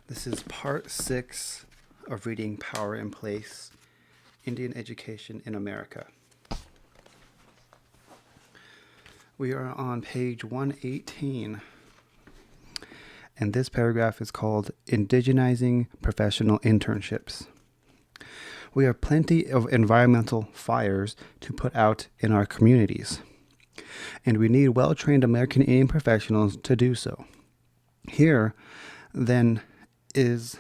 This is part 6 of reading Power in Place, Indian Education in America. We are on page 118, and this paragraph is called Indigenizing Professional Internships. We have plenty of environmental fires to put out in our communities, and we need well-trained American Indian professionals to do so. Here then is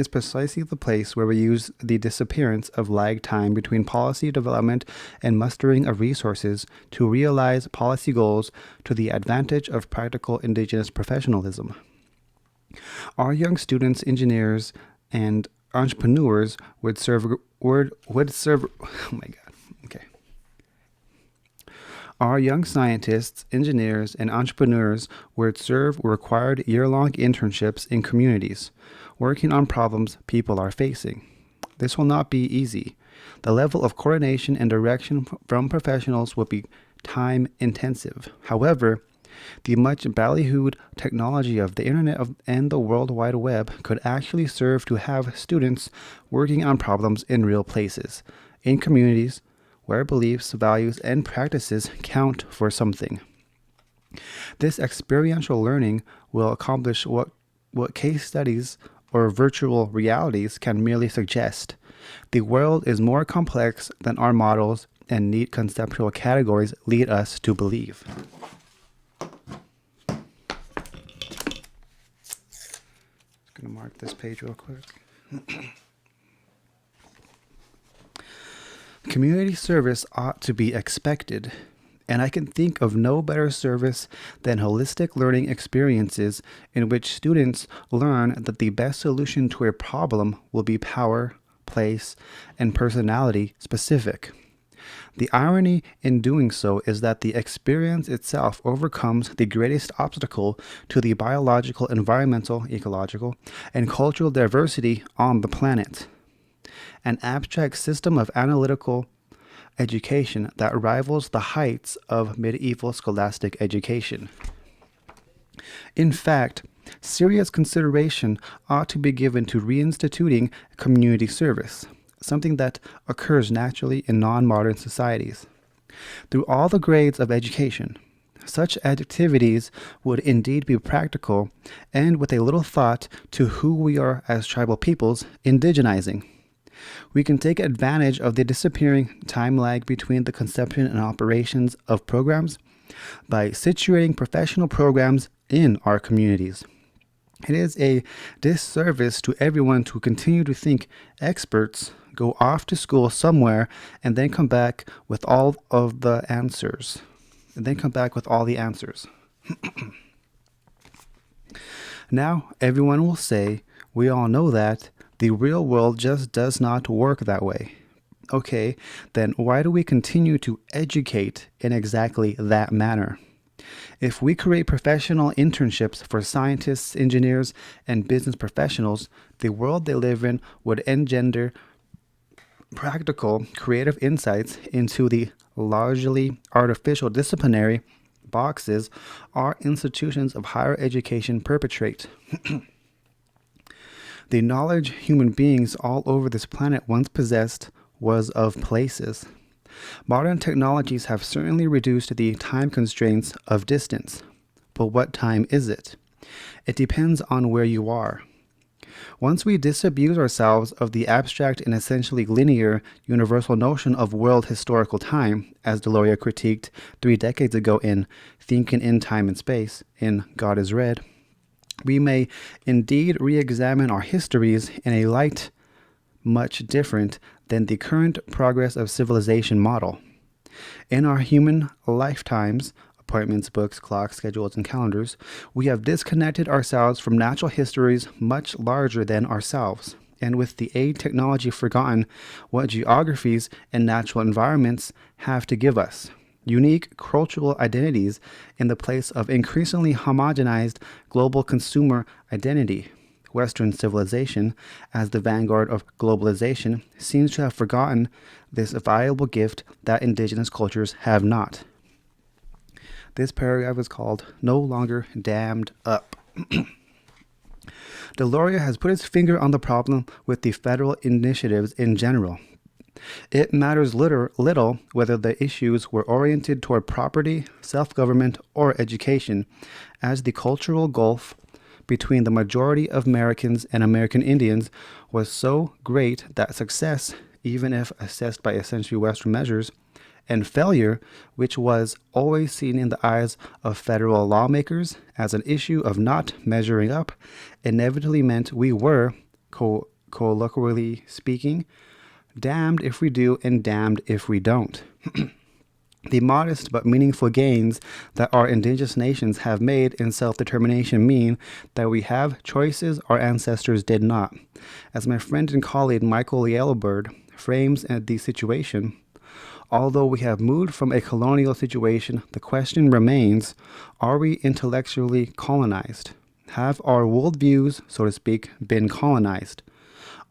precisely the place where we use the disappearance of lag time between policy development and mustering of resources to realize policy goals to the advantage of practical indigenous professionalism. Our young students, engineers, and entrepreneurs would serve. Our young scientists, engineers, and entrepreneurs would serve required year-long internships in communities, working on problems people are facing. This will not be easy. The level of coordination and direction from professionals will be time-intensive. However, the much ballyhooed technology of the Internet and the World Wide Web could actually serve to have students working on problems in real places, in communities, where beliefs, values, and practices count for something. This experiential learning will accomplish what case studies or virtual realities can merely suggest. The world is more complex than our models and neat conceptual categories lead us to believe. Just going to mark this page real quick. Community service ought to be expected, and I can think of no better service than holistic learning experiences in which students learn that the best solution to a problem will be power, place, and personality specific. The irony in doing so is that the experience itself overcomes the greatest obstacle to the biological, environmental, ecological, and cultural diversity on the planet. An abstract system of analytical education that rivals the heights of medieval scholastic education. In fact, serious consideration ought to be given to reinstituting community service, something that occurs naturally in non-modern societies. Through all the grades of education, such activities would indeed be practical and, with a little thought to who we are as tribal peoples, indigenizing. We can take advantage of the disappearing time lag between the conception and operations of programs by situating professional programs in our communities. It is a disservice to everyone to continue to think experts go off to school somewhere and then come back with all the answers. Now, everyone will say, we all know that. The real world just does not work that way. Okay, then why do we continue to educate in exactly that manner? If we create professional internships for scientists, engineers, and business professionals, the world they live in would engender practical, creative insights into the largely artificial disciplinary boxes our institutions of higher education perpetrate. The knowledge human beings all over this planet once possessed was of places. Modern technologies have certainly reduced the time constraints of distance. But what time is it? It depends on where you are. Once we disabuse ourselves of the abstract and essentially linear universal notion of world historical time, as Deloria critiqued 3 decades ago in Thinking in Time and Space, in God is Red, we may indeed re-examine our histories in a light much different than the current progress of civilization model. In our human lifetimes, appointments, books, clocks, schedules, and calendars, we have disconnected ourselves from natural histories much larger than ourselves, and with the aid technology forgotten what geographies and natural environments have to give us. Unique cultural identities in the place of increasingly homogenized global consumer identity. Western civilization, as the vanguard of globalization, seems to have forgotten this valuable gift that indigenous cultures have not. This paragraph is called No Longer Dammed Up. Deloria has put its finger on the problem with the federal initiatives in general. It matters little whether the issues were oriented toward property, self-government, or education, as the cultural gulf between the majority of Americans and American Indians was so great that success, even if assessed by essentially Western measures, and failure, which was always seen in the eyes of federal lawmakers as an issue of not measuring up, inevitably meant we were, colloquially speaking, damned if we do and damned if we don't. The modest but meaningful gains that our indigenous nations have made in self-determination mean that we have choices our ancestors did not. As my friend and colleague Michael Yellowbird frames the situation, although we have moved from a colonial situation, the question remains, are we intellectually colonized? Have our worldviews, so to speak, been colonized?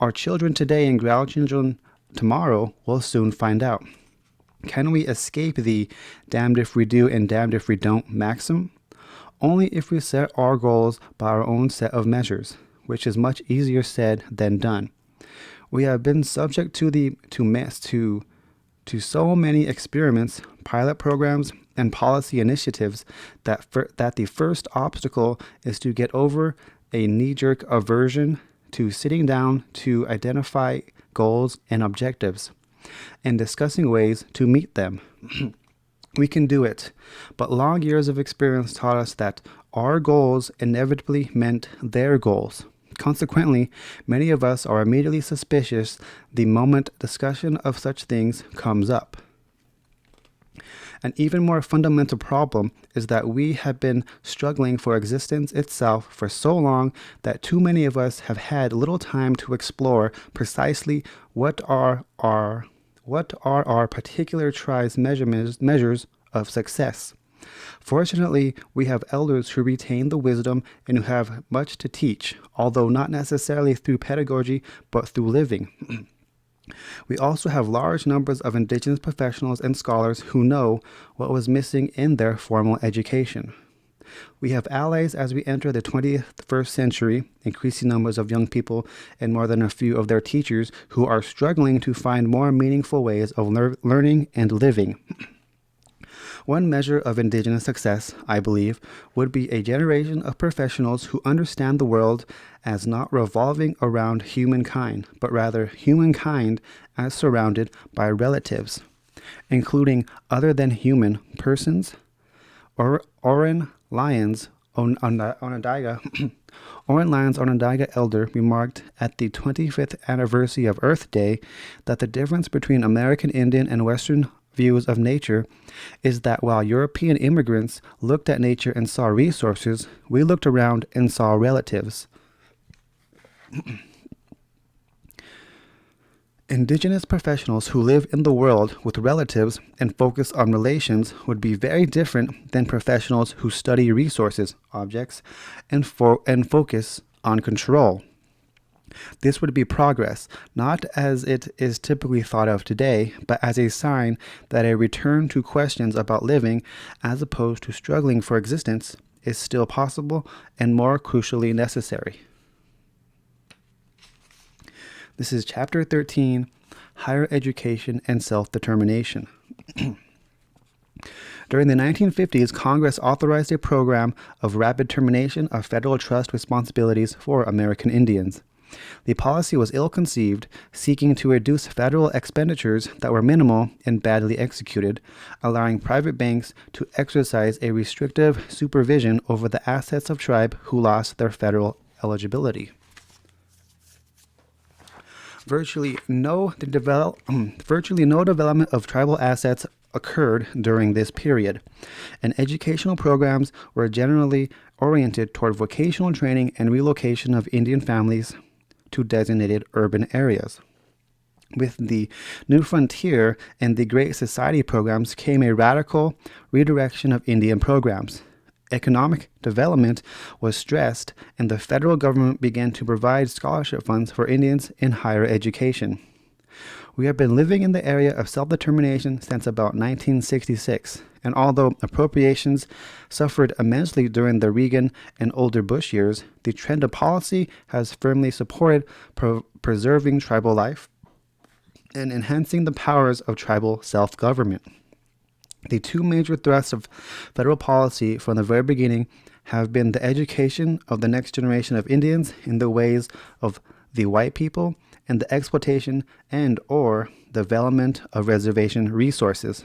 Our children today and grandchildren tomorrow will soon find out. Can we escape the damned if we do and damned if we don't maxim? Only if we set our goals by our own set of measures, which is much easier said than done. We have been subject to so many experiments, pilot programs, and policy initiatives that the first obstacle is to get over a knee-jerk aversion to sitting down to identify goals and objectives and discussing ways to meet them. We can do it, but long years of experience taught us that our goals inevitably meant their goals. Consequently, many of us are immediately suspicious the moment discussion of such things comes up. An even more fundamental problem is that we have been struggling for existence itself for so long that too many of us have had little time to explore precisely what are our particular tribe's measures of success. Fortunately, we have elders who retain the wisdom and who have much to teach, although not necessarily through pedagogy, but through living. We also have large numbers of indigenous professionals and scholars who know what was missing in their formal education. We have allies as we enter the 21st century, increasing numbers of young people and more than a few of their teachers who are struggling to find more meaningful ways of learning and living. One measure of indigenous success, I believe, would be a generation of professionals who understand the world as not revolving around humankind, but rather humankind as surrounded by relatives, including other than human persons. Oren Lyons Onondaga elder remarked at the 25th anniversary of Earth Day that the difference between American Indian and Western views of nature is that while European immigrants looked at nature and saw resources, we looked around and saw relatives. Indigenous professionals who live in the world with relatives and focus on relations would be very different than professionals who study resources, objects, and focus on control. This would be progress, not as it is typically thought of today, but as a sign that a return to questions about living, as opposed to struggling for existence, is still possible and more crucially necessary. This is Chapter 13, Higher Education and Self-Determination. During the 1950s, Congress authorized a program of rapid termination of federal trust responsibilities for American Indians. The policy was ill-conceived, seeking to reduce federal expenditures that were minimal and badly executed, allowing private banks to exercise a restrictive supervision over the assets of tribes who lost their federal eligibility. Virtually no development of tribal assets occurred during this period, and educational programs were generally oriented toward vocational training and relocation of Indian families to designated urban areas. With the New Frontier and the Great Society programs came a radical redirection of Indian programs. Economic development was stressed, and the federal government began to provide scholarship funds for Indians in higher education. We have been living in the area of self-determination since about 1966, and although appropriations suffered immensely during the Reagan and older Bush years, the trend of policy has firmly supported preserving tribal life and enhancing the powers of tribal self-government. The two major thrusts of federal policy from the very beginning have been the education of the next generation of Indians in the ways of the white people and the exploitation and or development of reservation resources.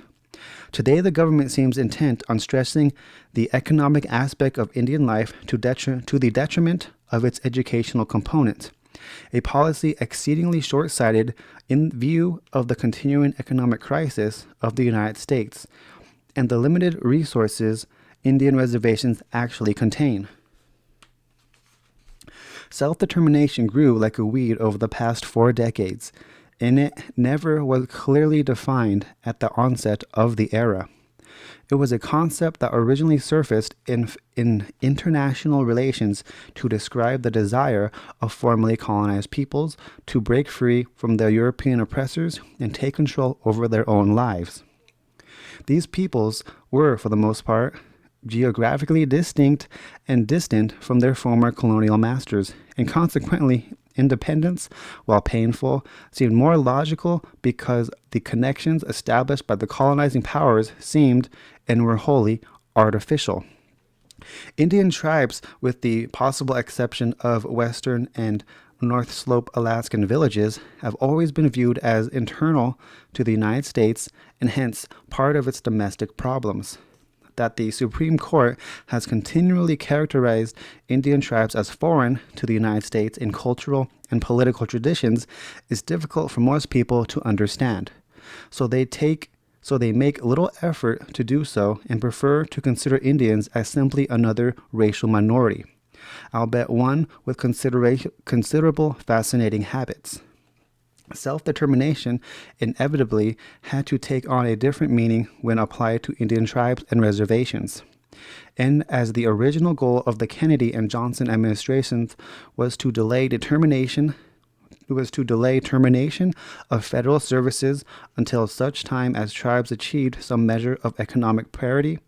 Today, the government seems intent on stressing the economic aspect of Indian life to the detriment of its educational component, a policy exceedingly short-sighted in view of the continuing economic crisis of the United States and the limited resources Indian reservations actually contain. Self-determination grew like a weed over the past 4 decades, and it never was clearly defined at the onset of the era. It was a concept that originally surfaced in international relations to describe the desire of formerly colonized peoples to break free from their European oppressors and take control over their own lives. These peoples were, for the most part, geographically distinct and distant from their former colonial masters, and consequently, independence, while painful, seemed more logical because the connections established by the colonizing powers seemed and were wholly artificial. Indian tribes, with the possible exception of Western and North Slope Alaskan villages, have always been viewed as internal to the United States and hence part of its domestic problems. That the Supreme Court has continually characterized Indian tribes as foreign to the United States in cultural and political traditions is difficult for most people to understand. So they make little effort to do so and prefer to consider Indians as simply another racial minority, albeit one with considerable fascinating habits. Self-determination inevitably had to take on a different meaning when applied to Indian tribes and reservations. And as the original goal of the Kennedy and Johnson administrations was to delay termination of federal services until such time as tribes achieved some measure of economic parity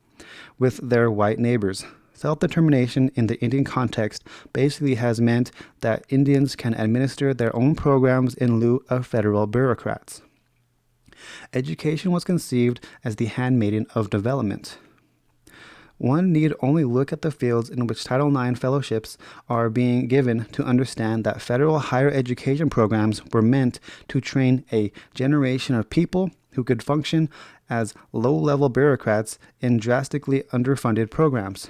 with their white neighbors. Self-determination in the Indian context basically has meant that Indians can administer their own programs in lieu of federal bureaucrats. Education was conceived as the handmaiden of development. One need only look at the fields in which Title IX fellowships are being given to understand that federal higher education programs were meant to train a generation of people who could function as low-level bureaucrats in drastically underfunded programs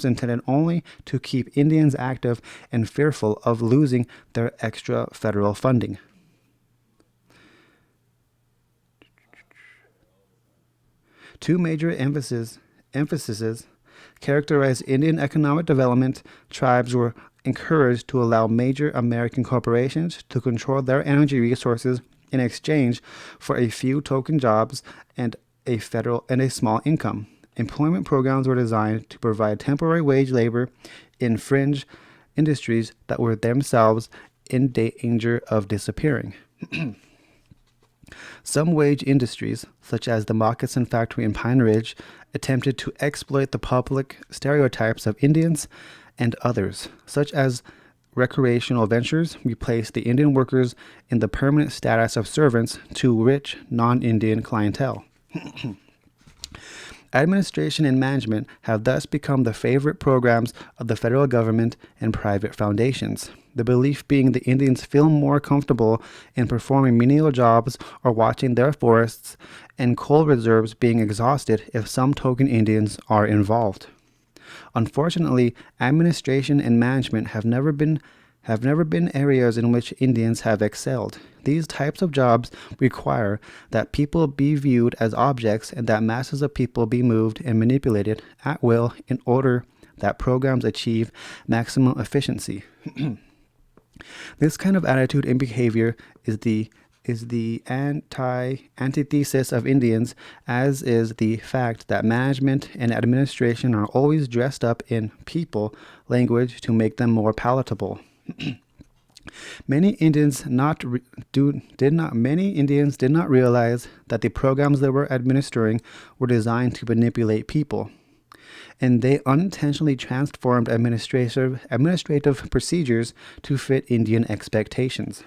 intended only to keep Indians active and fearful of losing their extra federal funding. Two major emphases characterize Indian economic development. Tribes were encouraged to allow major American corporations to control their energy resources in exchange for a few token jobs and a small income. Employment programs were designed to provide temporary wage labor in fringe industries that were themselves in danger of disappearing. Some wage industries, such as the moccasin factory in Pine Ridge, attempted to exploit the public stereotypes of Indians, and others, such as recreational ventures, replaced the Indian workers in the permanent status of servants to rich non-Indian clientele. Administration and management have thus become the favorite programs of the federal government and private foundations. The belief being the Indians feel more comfortable in performing menial jobs or watching their forests and coal reserves being exhausted if some token Indians are involved. Unfortunately, administration and management have never been areas in which Indians have excelled. These types of jobs require that people be viewed as objects and that masses of people be moved and manipulated at will in order that programs achieve maximum efficiency. This kind of attitude and behavior is the antithesis of Indians, as is the fact that management and administration are always dressed up in people language to make them more palatable. Many Indians did not realize that the programs they were administering were designed to manipulate people, and they unintentionally transformed administrative procedures to fit Indian expectations.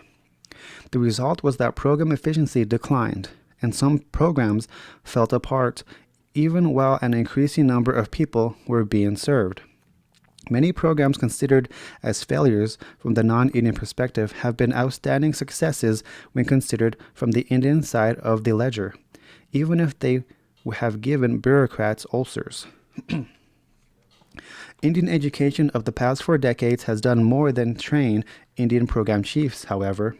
The result was that program efficiency declined, and some programs fell apart even while an increasing number of people were being served. Many programs considered as failures from the non-Indian perspective have been outstanding successes when considered from the Indian side of the ledger, even if they have given bureaucrats ulcers. Indian education of the past 4 decades has done more than train Indian program chiefs, however.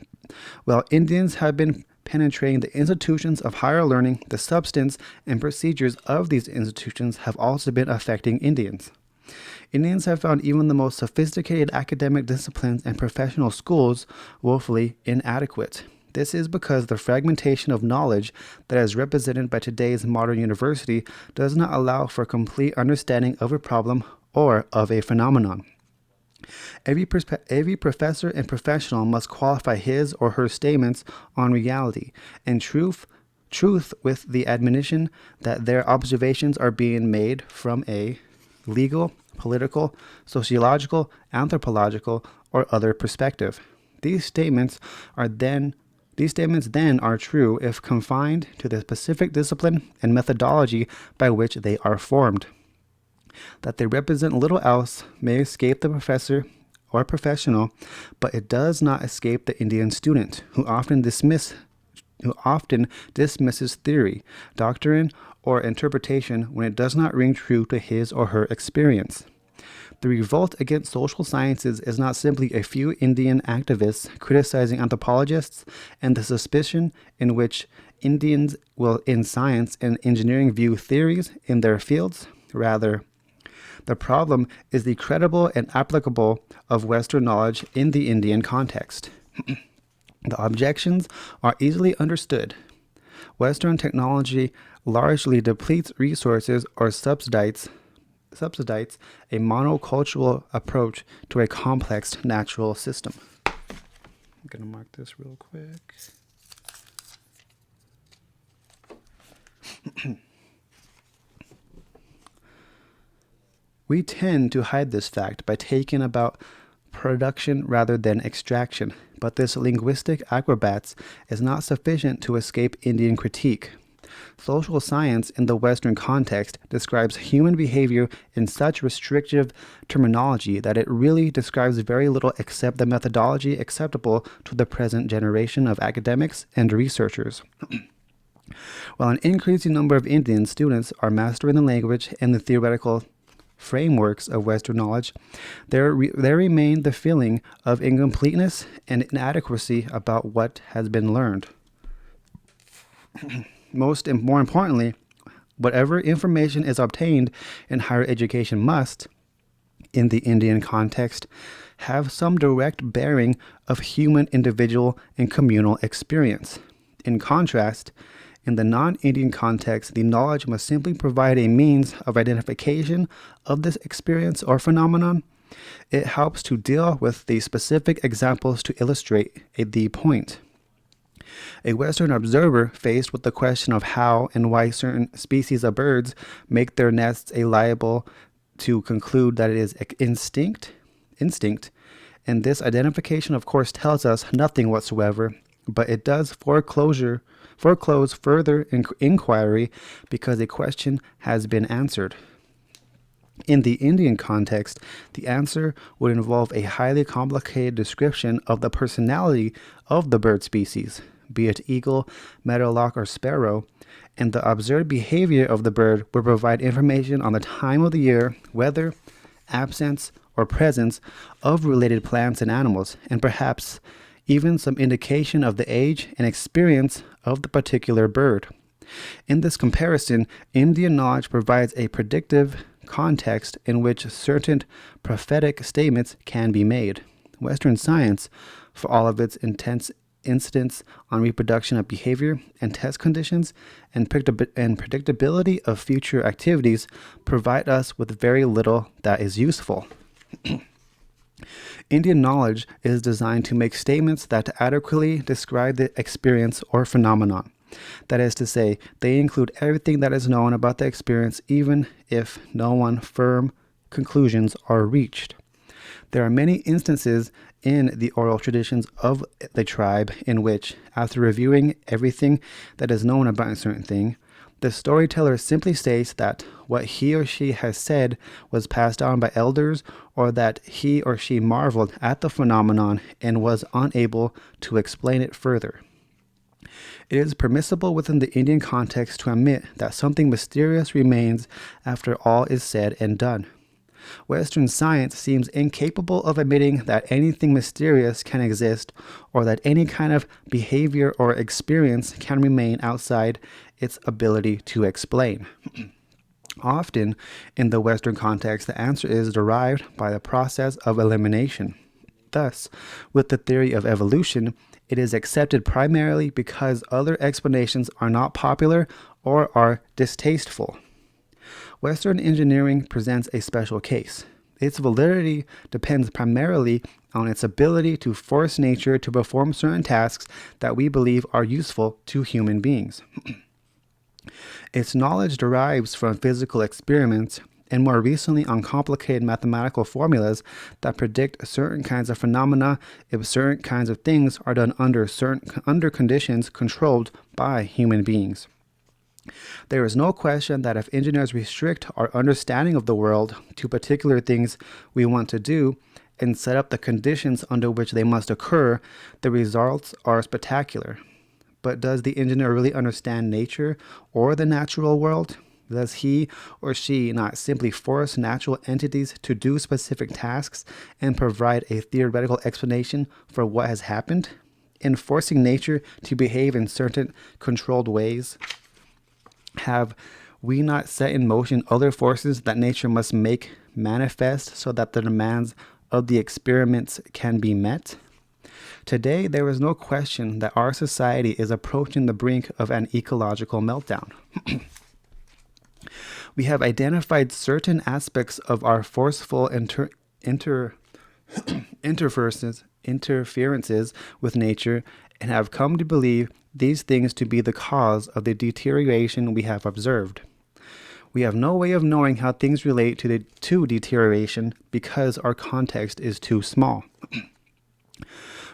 While Indians have been penetrating the institutions of higher learning, the substance and procedures of these institutions have also been affecting Indians. Indians have found even the most sophisticated academic disciplines and professional schools woefully inadequate. This is because the fragmentation of knowledge that is represented by today's modern university does not allow for complete understanding of a problem or of a phenomenon. Every professor and professional must qualify his or her statements on reality and truth with the admonition that their observations are being made from a legal, political, sociological, anthropological, or other perspective. These statements then are true if confined to the specific discipline and methodology by which they are formed. That they represent little else may escape the professor or professional, but it does not escape the Indian student, who often dismisses theory, doctrine, or interpretation when it does not ring true to his or her experience. The revolt against social sciences is not simply a few Indian activists criticizing anthropologists and the suspicion in which Indians will in science and engineering view theories in their fields. Rather, the problem is the credible and applicable of Western knowledge in the Indian context. The objections are easily understood. Western technology largely depletes resources or subsidites a monocultural approach to a complex natural system. I'm going to mark this real quick. We tend to hide this fact by taking about production rather than extraction, but this linguistic acrobats is not sufficient to escape Indian critique. Social science in the Western context describes human behavior in such restrictive terminology that it really describes very little except the methodology acceptable to the present generation of academics and researchers. While an increasing number of Indian students are mastering the language and the theoretical frameworks of Western knowledge, there remain the feeling of incompleteness and inadequacy about what has been learned. More importantly, whatever information is obtained in higher education must, in the Indian context, have some direct bearing of human, individual, and communal experience. In contrast, in the non-Indian context, the knowledge must simply provide a means of identification of this experience or phenomenon. It helps to deal with the specific examples to illustrate the point. A Western observer faced with the question of how and why certain species of birds make their nests liable to conclude that it is instinct, and this identification of course tells us nothing whatsoever, but it does foreclose further inquiry because a question has been answered. In the Indian context, the answer would involve a highly complicated description of the personality of the bird species, be it eagle, meadowlark, or sparrow, and the observed behavior of the bird would provide information on the time of the year, weather, absence, or presence of related plants and animals, and perhaps even some indication of the age and experience of the particular bird. In this comparison, Indian knowledge provides a predictive context in which certain prophetic statements can be made. Western science, for all of its intense incidence on reproduction of behavior and test conditions and predictability of future activities, provide us with very little that is useful. Indian knowledge is designed to make statements that adequately describe the experience or phenomenon. That is to say, they include everything that is known about the experience, even if no firm conclusions are reached. There are many instances in the oral traditions of the tribe in which, after reviewing everything that is known about a certain thing, the storyteller simply states that what he or she has said was passed down by elders, or that he or she marveled at the phenomenon and was unable to explain it further. It is permissible within the Indian context to admit that something mysterious remains after all is said and done. Western science seems incapable of admitting that anything mysterious can exist, or that any kind of behavior or experience can remain outside its ability to explain. Often, in the Western context, the answer is derived by the process of elimination. Thus, with the theory of evolution, it is accepted primarily because other explanations are not popular or are distasteful. Western engineering presents a special case. Its validity depends primarily on its ability to force nature to perform certain tasks that we believe are useful to human beings. Its knowledge derives from physical experiments, and more recently on complicated mathematical formulas that predict certain kinds of phenomena if certain kinds of things are done under conditions controlled by human beings. There is no question that if engineers restrict our understanding of the world to particular things we want to do and set up the conditions under which they must occur, the results are spectacular. But does the engineer really understand nature or the natural world? Does he or she not simply force natural entities to do specific tasks and provide a theoretical explanation for what has happened? In forcing nature to behave in certain controlled ways, have we not set in motion other forces that nature must make manifest so that the demands of the experiments can be met? Today, there is no question that our society is approaching the brink of an ecological meltdown. We have identified certain aspects of our forceful interferences with nature and have come to believe these things to be the cause of the deterioration we have observed. We have no way of knowing how things relate to deterioration because our context is too small.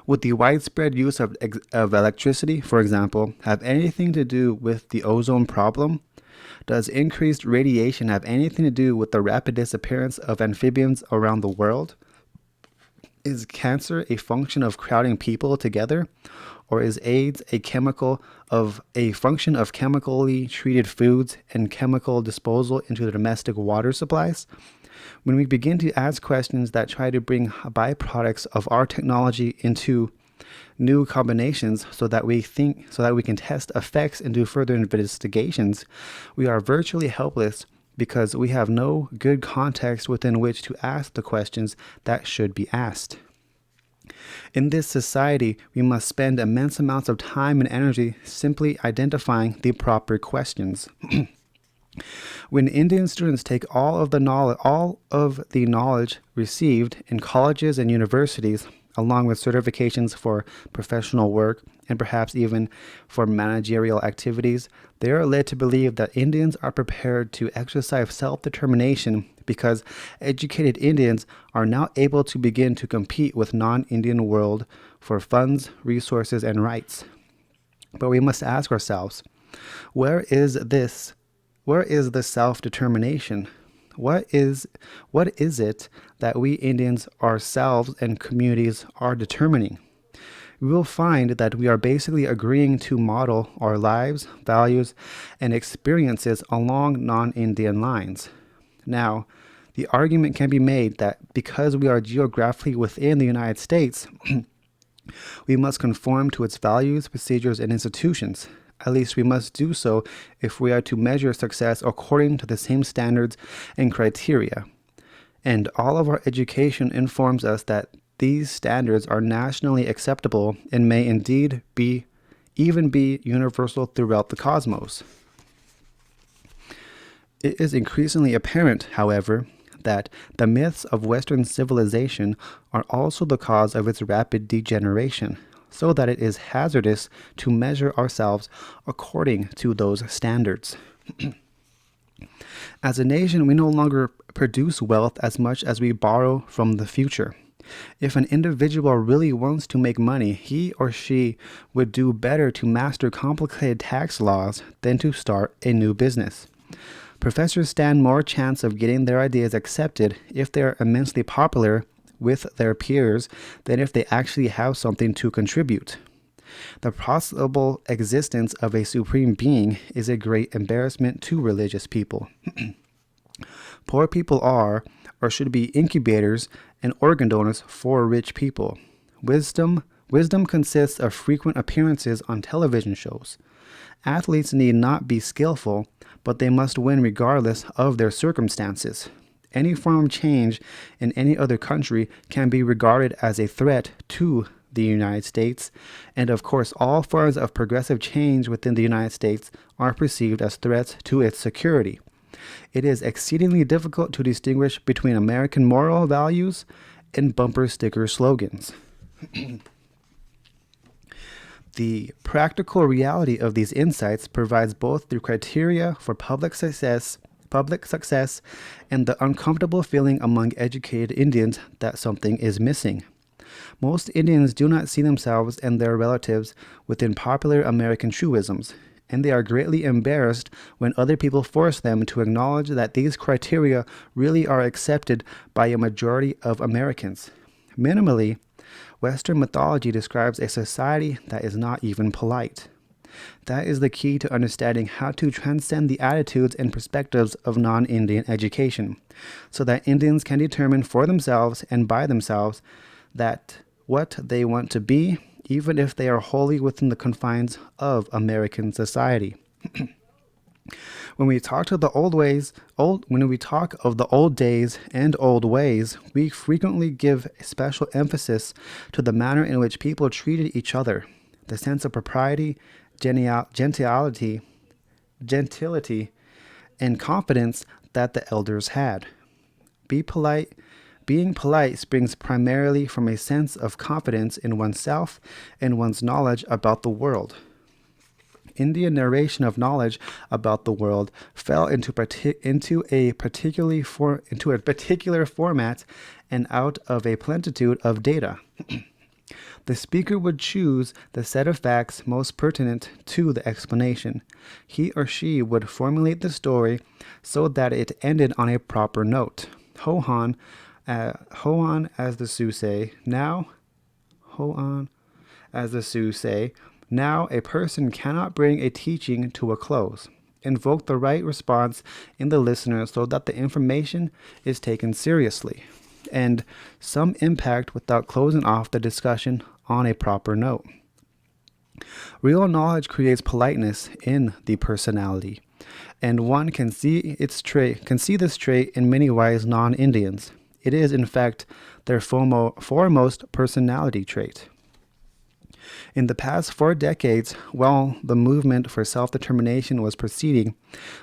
Would the widespread use of electricity, for example, have anything to do with the ozone problem? Does increased radiation have anything to do with the rapid disappearance of amphibians around the world? Is cancer a function of crowding people together? Or is AIDS a function of chemically treated foods and chemical disposal into the domestic water supplies? When we begin to ask questions that try to bring byproducts of our technology into new combinations so that we can test effects and do further investigations, we are virtually helpless because we have no good context within which to ask the questions that should be asked. In this society, we must spend immense amounts of time and energy simply identifying the proper questions. When Indian students take all of the knowledge received in colleges and universities, along with certifications for professional work and perhaps even for managerial activities, they are led to believe that Indians are prepared to exercise self-determination because educated Indians are now able to begin to compete with non-Indian world for funds, resources, and rights. But we must ask ourselves, where is the self-determination? What is it that we Indians ourselves and communities are determining? We will find that we are basically agreeing to model our lives, values, and experiences along non-Indian lines. Now, the argument can be made that because we are geographically within the United States, we must conform to its values, procedures, and institutions. At least we must do so if we are to measure success according to the same standards and criteria. And all of our education informs us that these standards are nationally acceptable and may indeed even be universal throughout the cosmos. It is increasingly apparent, however, that the myths of Western civilization are also the cause of its rapid degeneration, so that it is hazardous to measure ourselves according to those standards. As a nation, we no longer produce wealth as much as we borrow from the future. If an individual really wants to make money, he or she would do better to master complicated tax laws than to start a new business. Professors stand more chance of getting their ideas accepted if they are immensely popular with their peers than if they actually have something to contribute. The possible existence of a supreme being is a great embarrassment to religious people. Poor people are, or should be, incubators and organ donors for rich people. Wisdom consists of frequent appearances on television shows. Athletes need not be skillful, but they must win regardless of their circumstances. Any form of change in any other country can be regarded as a threat to the United States, and of course all forms of progressive change within the United States are perceived as threats to its security. It is exceedingly difficult to distinguish between American moral values and bumper sticker slogans. The practical reality of these insights provides both the criteria for public success, and the uncomfortable feeling among educated Indians that something is missing. Most Indians do not see themselves and their relatives within popular American truisms, and they are greatly embarrassed when other people force them to acknowledge that these criteria really are accepted by a majority of Americans. Minimally, Western mythology describes a society that is not even polite. That is the key to understanding how to transcend the attitudes and perspectives of non-Indian education, so that Indians can determine for themselves and by themselves that what they want to be, even if they are wholly within the confines of American society. When we talk of the old days and old ways, we frequently give special emphasis to the manner in which people treated each other, the sense of propriety, gentility, and confidence that the elders had. Being polite springs primarily from a sense of confidence in oneself and one's knowledge about the world. Indian narration of knowledge about the world fell into a particular format and out of a plenitude of data. The speaker would choose the set of facts most pertinent to the explanation. He or she would formulate the story so that it ended on a proper note. Hoan, as the Sioux say, now a person cannot bring a teaching to a close. Invoke the right response in the listener so that the information is taken seriously, and some impact without closing off the discussion on a proper note. Real knowledge creates politeness in the personality, and one can see this trait in many wise non-Indians. It is, in fact, their foremost personality trait. In the past 4 decades, while the movement for self-determination was proceeding,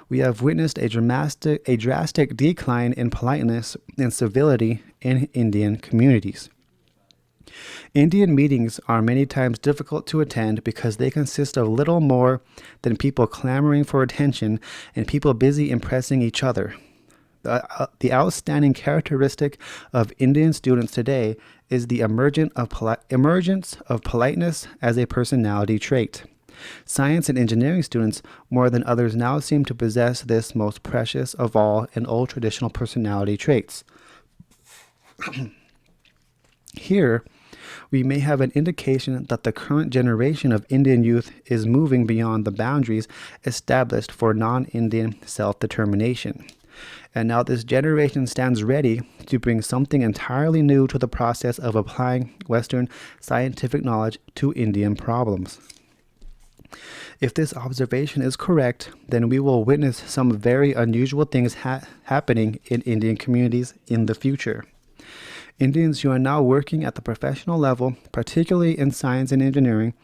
we have witnessed a drastic decline in politeness and civility in Indian communities. Indian meetings are many times difficult to attend because they consist of little more than people clamoring for attention and people busy impressing each other. The outstanding characteristic of Indian students today is the emergence of politeness as a personality trait. Science and engineering students, more than others, now seem to possess this most precious of all and old traditional personality traits. Here, we may have an indication that the current generation of Indian youth is moving beyond the boundaries established for non-Indian self-determination. And now this generation stands ready to bring something entirely new to the process of applying Western scientific knowledge to Indian problems. If this observation is correct, then we will witness some very unusual things happening in Indian communities in the future. Indians who are now working at the professional level, particularly in science and engineering,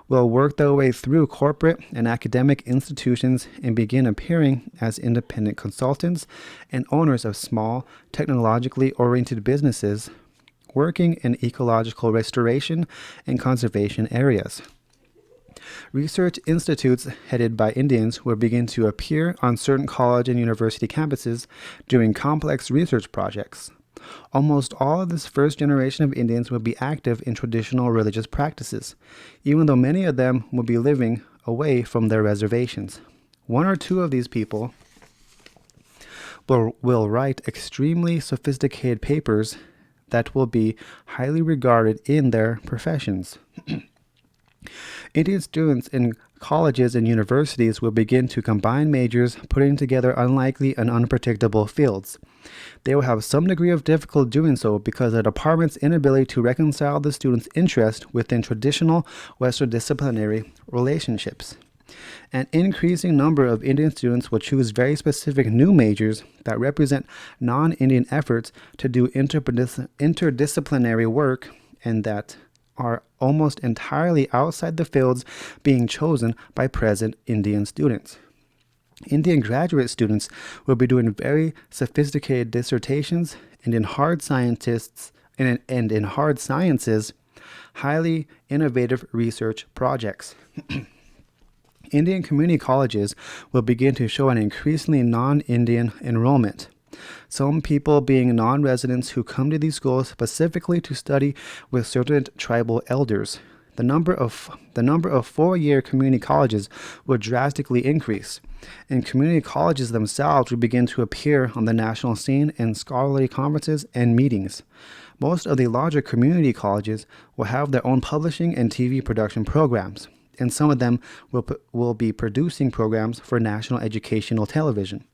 will work their way through corporate and academic institutions and begin appearing as independent consultants and owners of small, technologically oriented businesses working in ecological restoration and conservation areas. Research institutes headed by Indians will begin to appear on certain college and university campuses doing complex research projects. Almost all of this first generation of Indians will be active in traditional religious practices, even though many of them will be living away from their reservations. One or two of these people will write extremely sophisticated papers that will be highly regarded in their professions. Indian students in colleges and universities will begin to combine majors, putting together unlikely and unpredictable fields. They will have some degree of difficulty doing so because of the department's inability to reconcile the students' interest within traditional Western disciplinary relationships. An increasing number of Indian students will choose very specific new majors that represent non-Indian efforts to do interdisciplinary work and that are almost entirely outside the fields being chosen by present Indian students. Indian graduate students will be doing very sophisticated dissertations and in hard sciences, highly innovative research projects. Indian community colleges will begin to show an increasingly non-Indian enrollment. Some people being non-residents who come to these schools specifically to study with certain tribal elders. The number of four-year community colleges will drastically increase, and community colleges themselves will begin to appear on the national scene in scholarly conferences and meetings. Most of the larger community colleges will have their own publishing and TV production programs, and some of them will be producing programs for national educational television.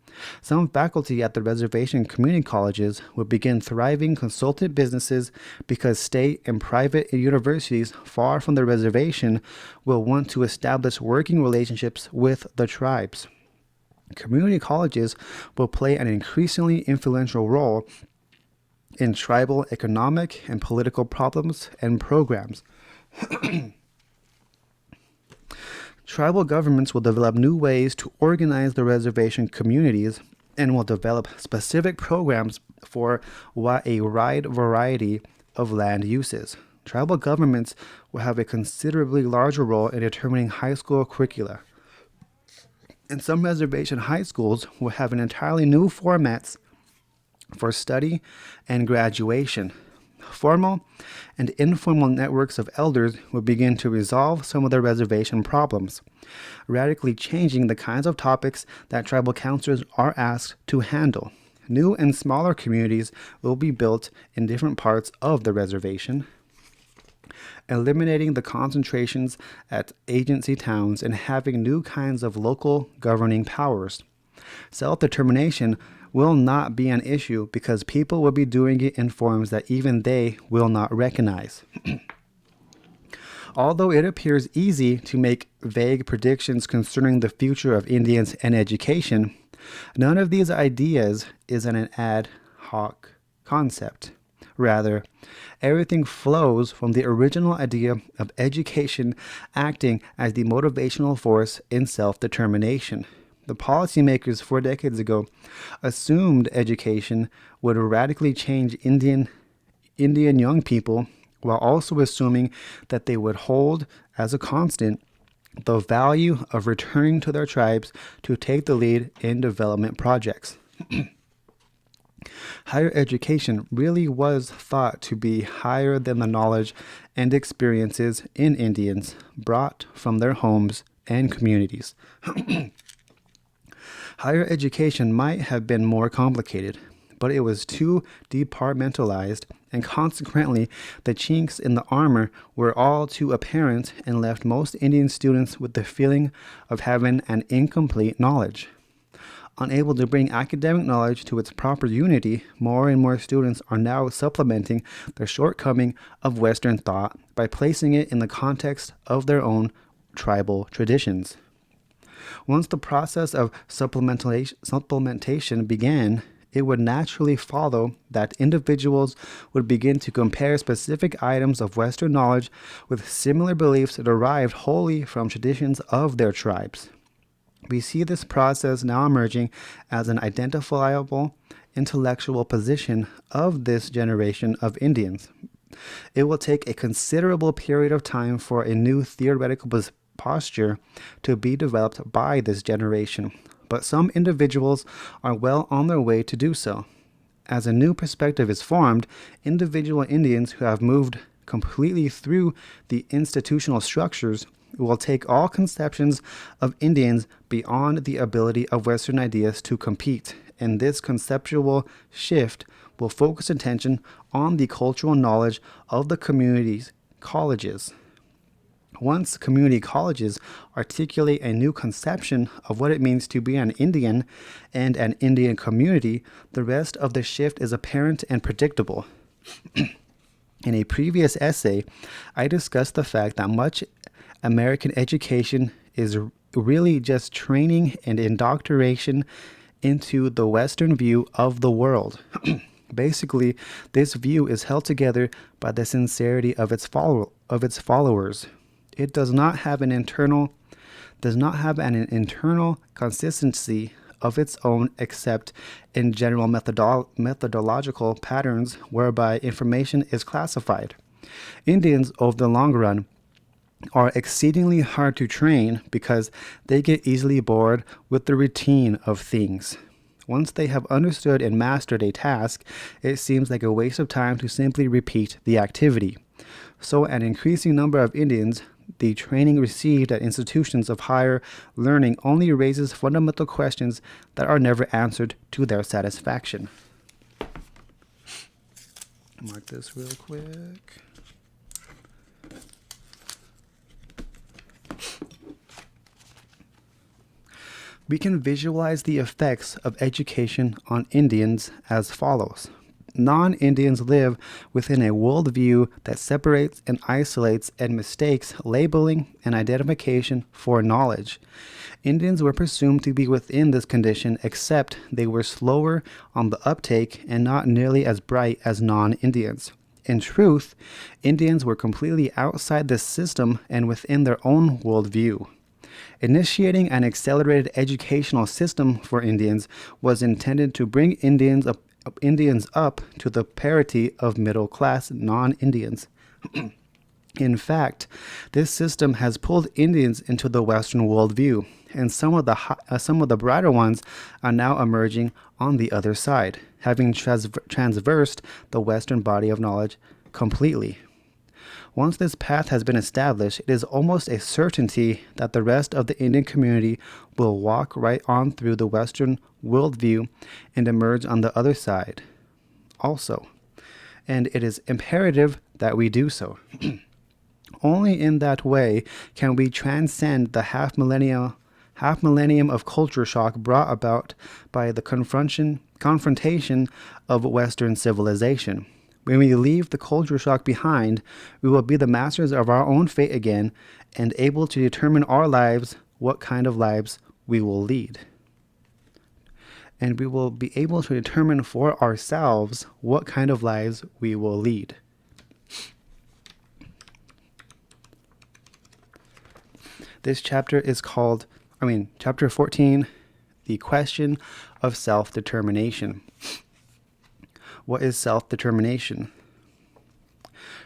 Some faculty at the reservation community colleges will begin thriving consultant businesses because state and private universities far from the reservation will want to establish working relationships with the tribes. Community colleges will play an increasingly influential role in tribal economic and political problems and programs. Tribal governments will develop new ways to organize the reservation communities and will develop specific programs for a wide variety of land uses. Tribal governments will have a considerably larger role in determining high school curricula. And some reservation high schools will have an entirely new formats for study and graduation. Formal and informal networks of elders will begin to resolve some of the reservation problems, radically changing the kinds of topics that tribal counselors are asked to handle. New and smaller communities will be built in different parts of the reservation, eliminating the concentrations at agency towns and having new kinds of local governing powers. Self-determination will not be an issue because people will be doing it in forms that even they will not recognize. Although it appears easy to make vague predictions concerning the future of Indians and education, none of these ideas is an ad hoc concept. Rather, everything flows from the original idea of education acting as the motivational force in self-determination. The policymakers 4 decades ago assumed education would radically change Indian young people while also assuming that they would hold as a constant the value of returning to their tribes to take the lead in development projects. Higher education really was thought to be higher than the knowledge and experiences in Indians brought from their homes and communities. Higher education might have been more complicated, but it was too departmentalized, and consequently, the chinks in the armor were all too apparent and left most Indian students with the feeling of having an incomplete knowledge. Unable to bring academic knowledge to its proper unity, more and more students are now supplementing the shortcoming of Western thought by placing it in the context of their own tribal traditions. Once the process of supplementation began, it would naturally follow that individuals would begin to compare specific items of Western knowledge with similar beliefs derived wholly from traditions of their tribes. We see this process now emerging as an identifiable intellectual position of this generation of Indians. It will take a considerable period of time for a new theoretical posture to be developed by this generation, but some individuals are well on their way to do so. As a new perspective is formed, individual Indians who have moved completely through the institutional structures will take all conceptions of Indians beyond the ability of Western ideas to compete, and this conceptual shift will focus attention on the cultural knowledge of the community's colleges. Once community colleges articulate a new conception of what it means to be an Indian and an Indian community, the rest of the shift is apparent and predictable. In a previous essay, I discussed the fact that much American education is really just training and indoctrination into the Western view of the world. Basically, this view is held together by the sincerity of its followers. It does not have an internal consistency of its own except in general methodological patterns whereby information is classified. Indians, over the long run, are exceedingly hard to train because they get easily bored with the routine of things. Once they have understood and mastered a task, it seems like a waste of time to simply repeat the activity. So an increasing number of Indians, the training received at institutions of higher learning only raises fundamental questions that are never answered to their satisfaction. Mark this real quick. We can visualize the effects of education on Indians as follows. Non-Indians live within a worldview that separates and isolates and mistakes labeling and identification for knowledge. Indians were presumed to be within this condition, except they were slower on the uptake and not nearly as bright as non-Indians. In truth, Indians were completely outside this system and within their own worldview. Initiating an accelerated educational system for Indians was intended to bring Indians up to the parity of middle-class non-Indians. In fact, this system has pulled Indians into the Western worldview, and some of the brighter ones are now emerging on the other side, having transversed the Western body of knowledge completely. Once this path has been established, it is almost a certainty that the rest of the Indian community will walk right on through the Western worldview and emerge on the other side also. And it is imperative that we do so. Only in that way can we transcend the half millennium of culture shock brought about by the confrontation of Western civilization. When we leave the culture shock behind, we will be the masters of our own fate again and able to determine our lives, what kind of lives we will lead. And we will be able to determine for ourselves what kind of lives we will lead. This chapter is called, chapter 14, The Question of Self-Determination. What is self-determination?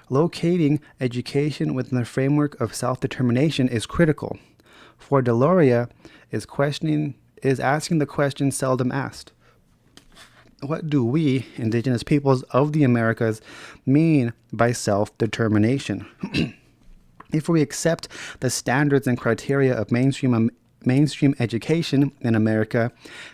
Locating education within the framework of self-determination is critical, for Deloria is asking the question seldom asked. What do we, indigenous peoples of the Americas, mean by self-determination? If we accept the standards and criteria of mainstream education in America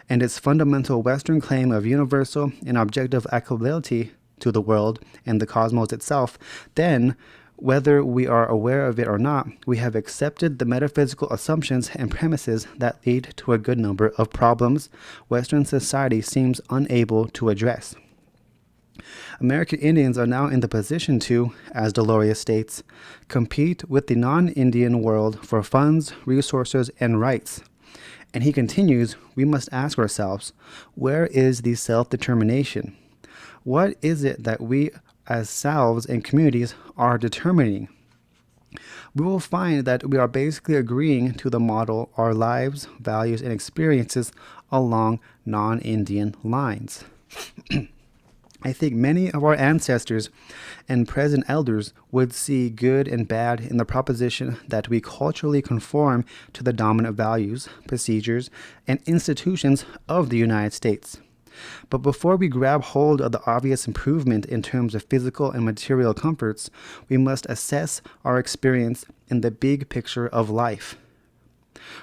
and its fundamental Western claim of universal and objective applicability to the world and the cosmos itself, then, whether we are aware of it or not, we have accepted the metaphysical assumptions and premises that lead to a good number of problems Western society seems unable to address. American Indians are now in the position to, as Deloria states, compete with the non-Indian world for funds, resources, and rights. And he continues, we must ask ourselves, where is the self-determination? What is it that we as selves and communities are determining? We will find that we are basically agreeing to the model our lives, values, and experiences along non-Indian lines. I think many of our ancestors and present elders would see good and bad in the proposition that we culturally conform to the dominant values, procedures, and institutions of the United States. But before we grab hold of the obvious improvement in terms of physical and material comforts, we must assess our experience in the big picture of life.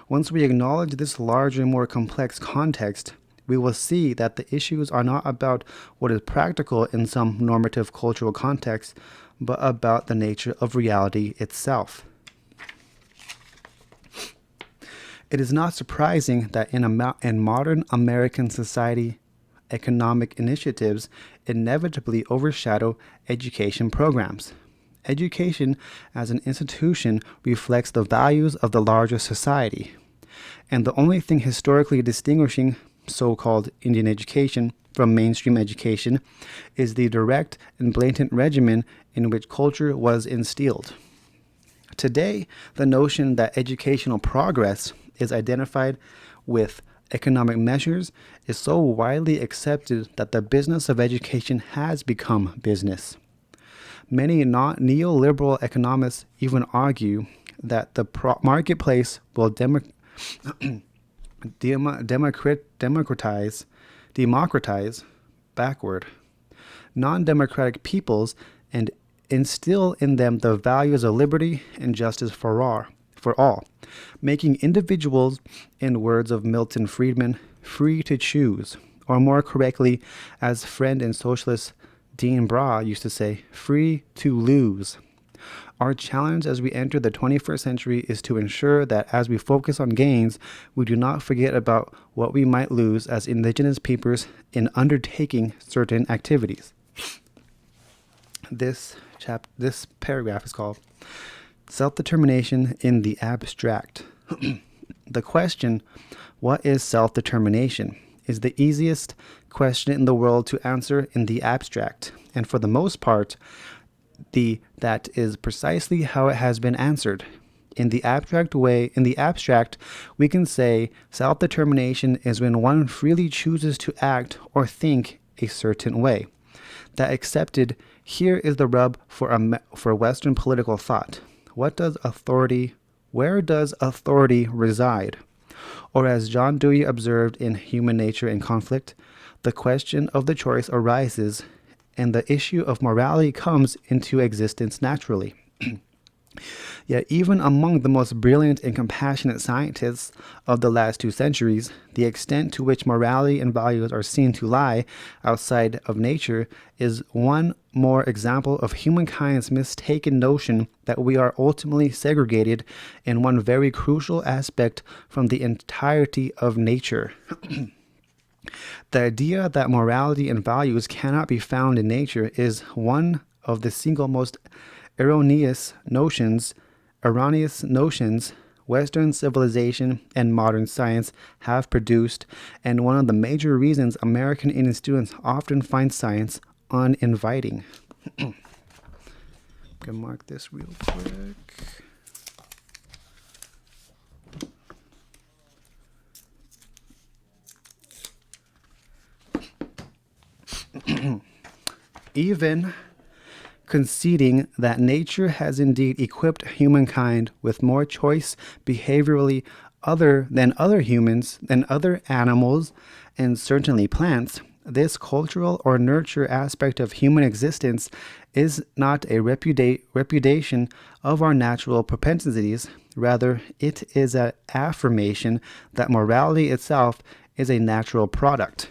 Once we acknowledge this larger, more complex context, we will see that the issues are not about what is practical in some normative cultural context, but about the nature of reality itself. It is not surprising that in modern American society, economic initiatives inevitably overshadow education programs. Education as an institution reflects the values of the larger society, and the only thing historically distinguishing so-called Indian education from mainstream education is the direct and blatant regimen in which culture was instilled. Today, the notion that educational progress is identified with economic measures is so widely accepted that the business of education has become business. Many neoliberal economists even argue that the marketplace will democratize non-democratic peoples and instill in them the values of liberty and justice for all, making individuals, in words of Milton Friedman, free to choose, or more correctly, as friend and socialist Dean Bra used to say, free to lose. Our challenge as we enter the 21st century is to ensure that as we focus on gains, we do not forget about what we might lose as indigenous peoples in undertaking certain activities. This paragraph is called Self-Determination in the Abstract. The question, what is self-determination, is the easiest question in the world to answer in the abstract, and for the most part, that is precisely how it has been answered. In the abstract, we can say self-determination is when one freely chooses to act or think a certain way. That accepted, here is the rub for Western political thought. Where does authority reside? Or as John Dewey observed in Human Nature and Conflict, the question of the choice arises and the issue of morality comes into existence naturally. Yet even among the most brilliant and compassionate scientists of the last 2 centuries, the extent to which morality and values are seen to lie outside of nature is one more example of humankind's mistaken notion that we are ultimately segregated in one very crucial aspect from the entirety of nature. The idea that morality and values cannot be found in nature is one of the single most erroneous notions Western civilization and modern science have produced, and one of the major reasons American Indian students often find science uninviting. I'm gonna mark this real quick. Even conceding that nature has indeed equipped humankind with more choice behaviorally than other animals, and certainly plants, this cultural or nurture aspect of human existence is not a repudiation of our natural propensities. Rather, it is an affirmation that morality itself is a natural product.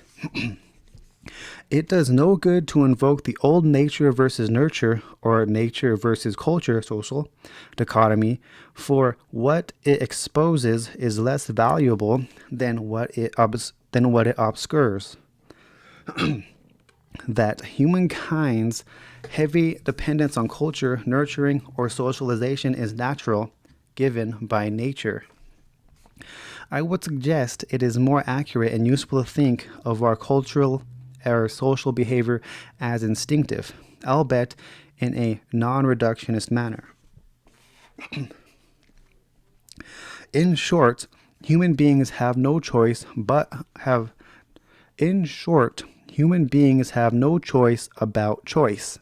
It does no good to invoke the old nature versus nurture or nature versus culture social dichotomy, for what it exposes is less valuable than what it obscures. That humankind's heavy dependence on culture, nurturing, or socialization is natural, given by nature. I would suggest it is more accurate and useful to think of our cultural or social behavior as instinctive, albeit in a non-reductionist manner. In short, human beings have no choice but have in short, human beings have no choice about choice.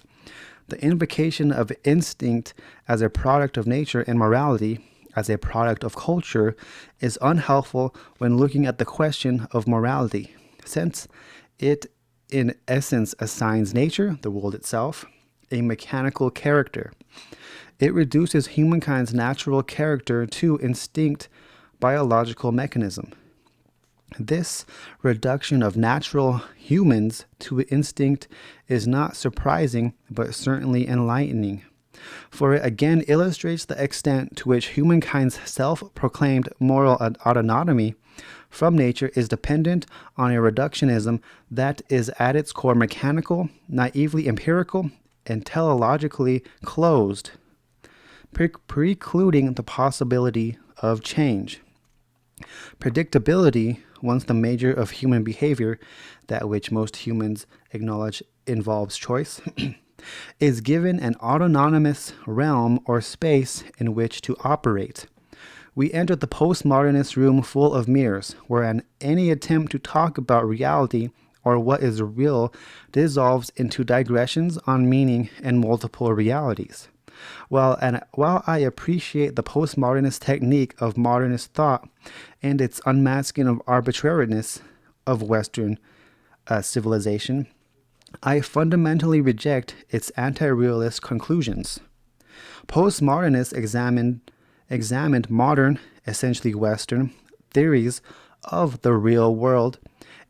The invocation of instinct as a product of nature and morality as a product of culture is unhelpful when looking at the question of morality, since it in essence assigns nature, the world itself, a mechanical character. It reduces humankind's natural character to instinct biological mechanism. This reduction of natural humans to instinct is not surprising, but certainly enlightening, for it again illustrates the extent to which humankind's self-proclaimed moral autonomy from nature is dependent on a reductionism that is at its core mechanical, naively empirical, and teleologically closed, precluding the possibility of change. Predictability, once the measure of human behavior, that which most humans acknowledge involves choice, is given an autonomous realm or space in which to operate. We entered the postmodernist room full of mirrors, wherein any attempt to talk about reality or what is real dissolves into digressions on meaning and multiple realities. While I appreciate the postmodernist technique of modernist thought and its unmasking of arbitrariness of Western civilization, I fundamentally reject its anti-realist conclusions. Postmodernists examined modern, essentially Western, theories of the real world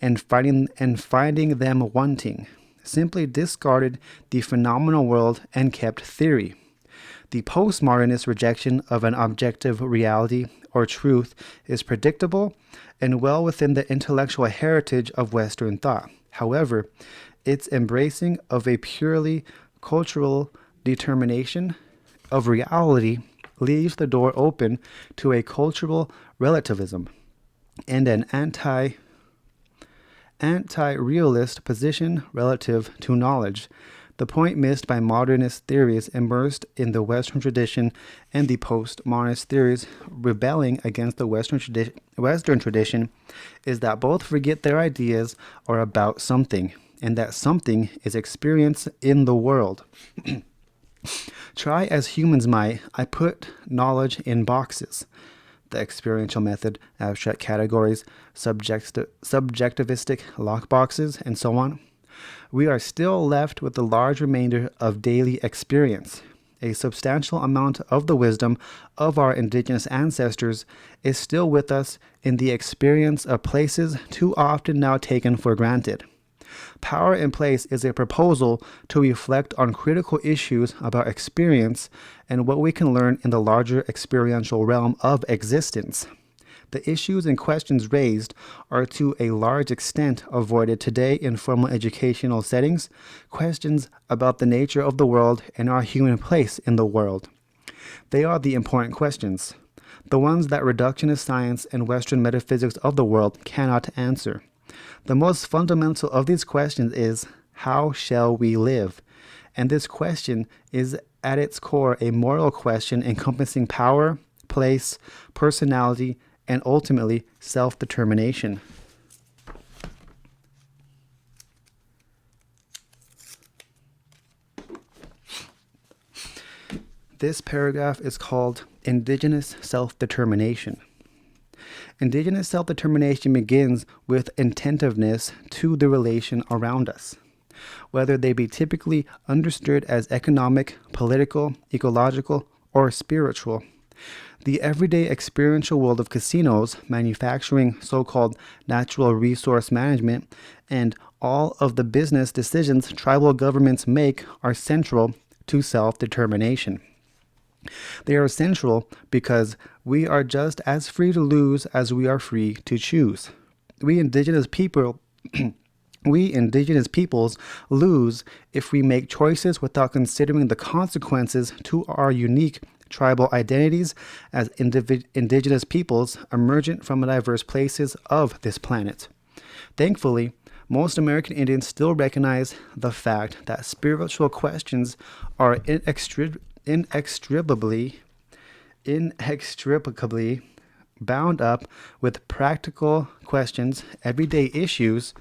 and finding them wanting, simply discarded the phenomenal world and kept theory. The postmodernist rejection of an objective reality or truth is predictable and well within the intellectual heritage of Western thought. However, its embracing of a purely cultural determination of reality leaves the door open to a cultural relativism and an anti-realist position relative to knowledge, the point missed by modernist theories immersed in the Western tradition and the postmodernist theories rebelling against the Western tradition is that both forget their ideas are about something, and that something is experience in the world. Try as humans might, I put knowledge in boxes. The experiential method, abstract categories, subjectivistic lockboxes, and so on. We are still left with the large remainder of daily experience. A substantial amount of the wisdom of our indigenous ancestors is still with us in the experience of places too often now taken for granted. Power in Place is a proposal to reflect on critical issues about experience and what we can learn in the larger experiential realm of existence. The issues and questions raised are to a large extent avoided today in formal educational settings, questions about the nature of the world and our human place in the world. They are the important questions, the ones that reductionist science and Western metaphysics of the world cannot answer. The most fundamental of these questions is, how shall we live? And this question is at its core a moral question encompassing power, place, personality, and ultimately self-determination. This paragraph is called Indigenous Self-Determination. Indigenous self-determination begins with attentiveness to the relation around us, whether they be typically understood as economic, political, ecological, or spiritual. The everyday experiential world of casinos, manufacturing, so-called natural resource management, and all of the business decisions tribal governments make are central to self-determination. They are central because we are just as free to lose as we are free to choose. We indigenous peoples lose if we make choices without considering the consequences to our unique tribal identities as indigenous peoples emergent from diverse places of this planet. Thankfully, most American Indians still recognize the fact that spiritual questions are inextricably bound up with practical questions, everyday issues,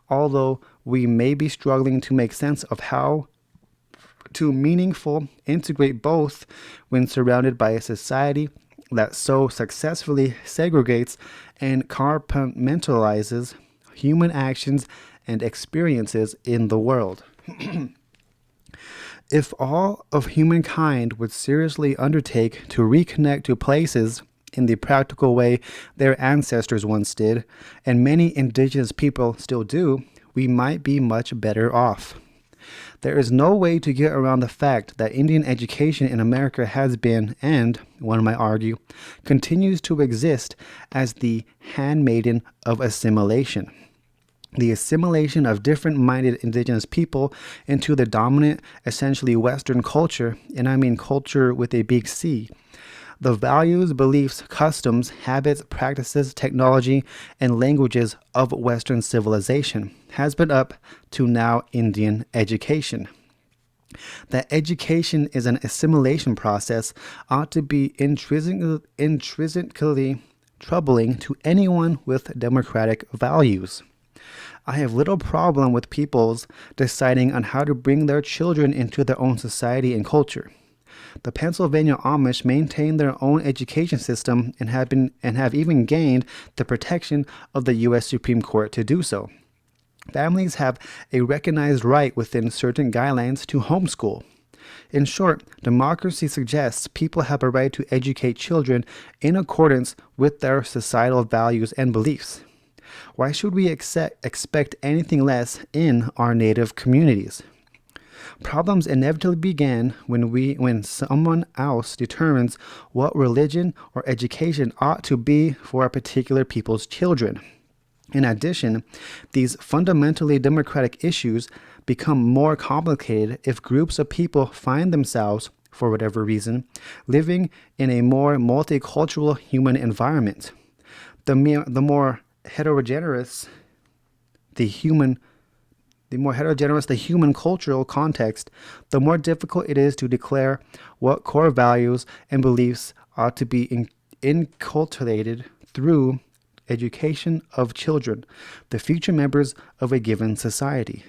although we may be struggling to make sense of how to meaningful integrate both when surrounded by a society that so successfully segregates and compartmentalizes human actions and experiences in the world. If all of humankind would seriously undertake to reconnect to places in the practical way their ancestors once did, and many indigenous people still do, we might be much better off. There is no way to get around the fact that Indian education in America has been, and, one might argue, continues to exist as the handmaiden of assimilation. The assimilation of different-minded indigenous people into the dominant, essentially Western culture, and I mean culture with a big C. The values, beliefs, customs, habits, practices, technology, and languages of Western civilization has been up to now Indian education. That education is an assimilation process ought to be intrinsically troubling to anyone with democratic values. I have little problem with peoples deciding on how to bring their children into their own society and culture. The Pennsylvania Amish maintain their own education system and have even gained the protection of the U.S. Supreme Court to do so. Families have a recognized right within certain guidelines to homeschool. In short, democracy suggests people have a right to educate children in accordance with their societal values and beliefs. Why should we expect anything less in our native communities? Problems inevitably begin when someone else determines what religion or education ought to be for a particular people's children. In addition, these fundamentally democratic issues become more complicated if groups of people find themselves, for whatever reason, living in a more multicultural human environment. The more heterogeneous the human cultural context, the more difficult it is to declare what core values and beliefs ought to be inculcated through education of children, the future members of a given society.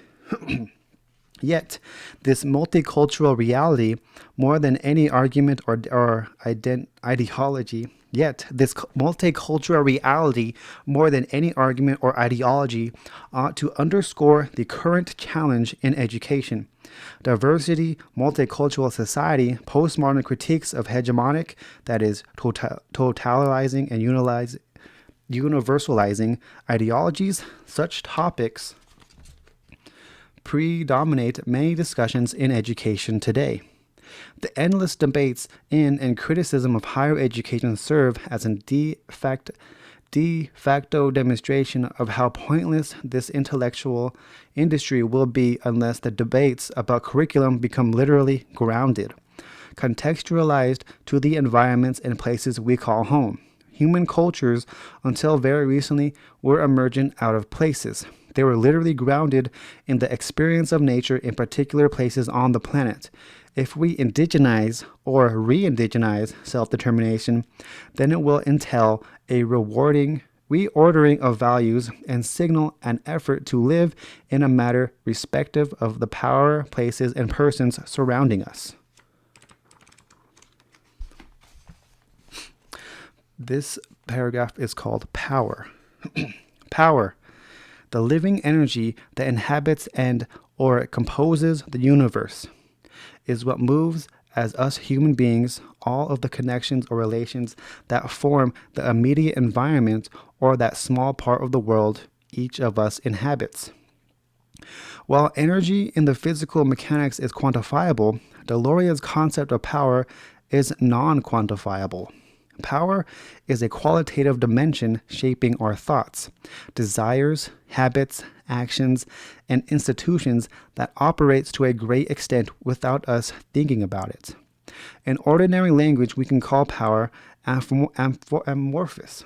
Yet, this multicultural reality, more than any argument or ideology, ought to underscore the current challenge in education. Diversity, multicultural society, postmodern critiques of hegemonic, that is, totalizing and universalizing ideologies, such topics predominate many discussions in education today. The endless debates in and criticism of higher education serve as a de facto demonstration of how pointless this intellectual industry will be unless the debates about curriculum become literally grounded, contextualized to the environments and places we call home. Human cultures, until very recently, were emergent out of places. They were literally grounded in the experience of nature in particular places on the planet. If we indigenize or re-indigenize self-determination, then it will entail a reordering of values and signal an effort to live in a manner respective of the power, places, and persons surrounding us. This paragraph is called Power. Power, the living energy that inhabits and or composes the universe, is what moves as us human beings all of the connections or relations that form the immediate environment or that small part of the world each of us inhabits. While energy in the physical mechanics is quantifiable, Deloria's concept of power is non-quantifiable. Power is a qualitative dimension shaping our thoughts, desires, habits, actions, and institutions that operates to a great extent without us thinking about it. In ordinary language, we can call power amorphous,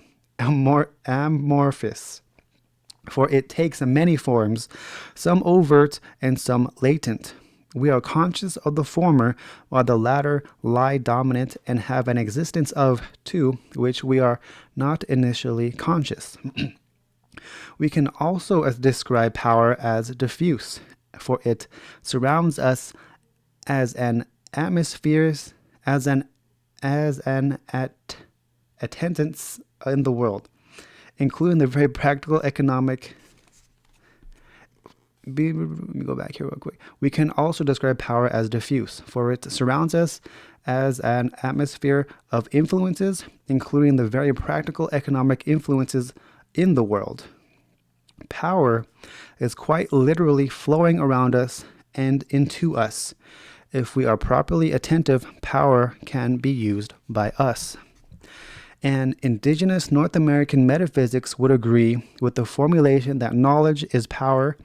for it takes many forms, some overt and some latent. We are conscious of the former, while the latter lie dominant and have an existence of, to which we are not initially conscious. We can also describe power as diffuse, for it surrounds us as an atmosphere, as an attendance in the world, including the very practical economic. Let me go back here real quick. We can also describe power as diffuse, for it surrounds us as an atmosphere of influences, including the very practical economic influences in the world. Power is quite literally flowing around us and into us. If we are properly attentive, power can be used by us. And indigenous North American metaphysics would agree with the formulation that knowledge is power,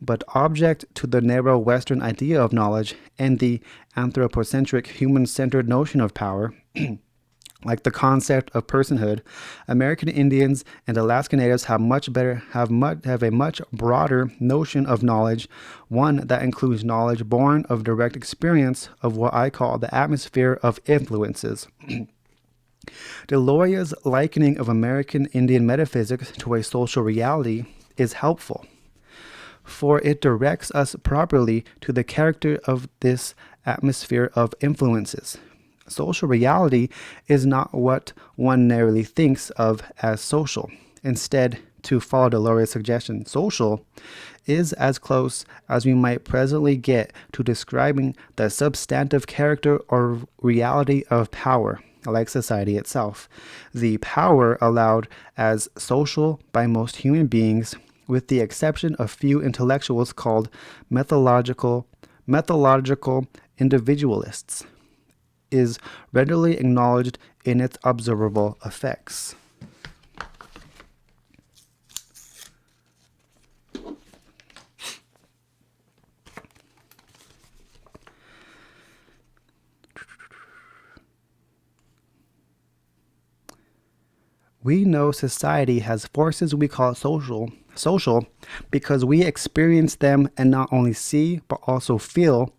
but object to the narrow Western idea of knowledge and the anthropocentric human-centered notion of power. Like the concept of personhood, American Indians and Alaska Natives have a much broader notion of knowledge, one that includes knowledge born of direct experience of what I call the atmosphere of influences. Deloria's likening of American Indian metaphysics to a social reality is helpful, for it directs us properly to the character of this atmosphere of influences. Social reality is not what one narrowly thinks of as social. Instead, to follow Deloria's suggestion, social is as close as we might presently get to describing the substantive character or reality of power, like society itself. The power allowed as social by most human beings, with the exception of few intellectuals called methodological individualists, is readily acknowledged in its observable effects. We know society has forces we call social because we experience them and not only see but also feel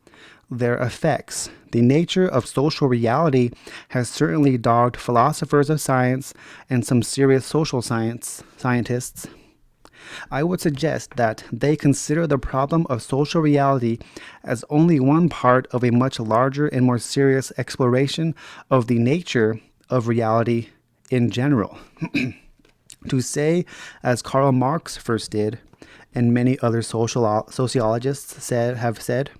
their effects. The nature of social reality has certainly dogged philosophers of science and some serious social scientists. I would suggest that they consider the problem of social reality as only one part of a much larger and more serious exploration of the nature of reality in general. To say, as Karl Marx first did, and many other sociologists have said,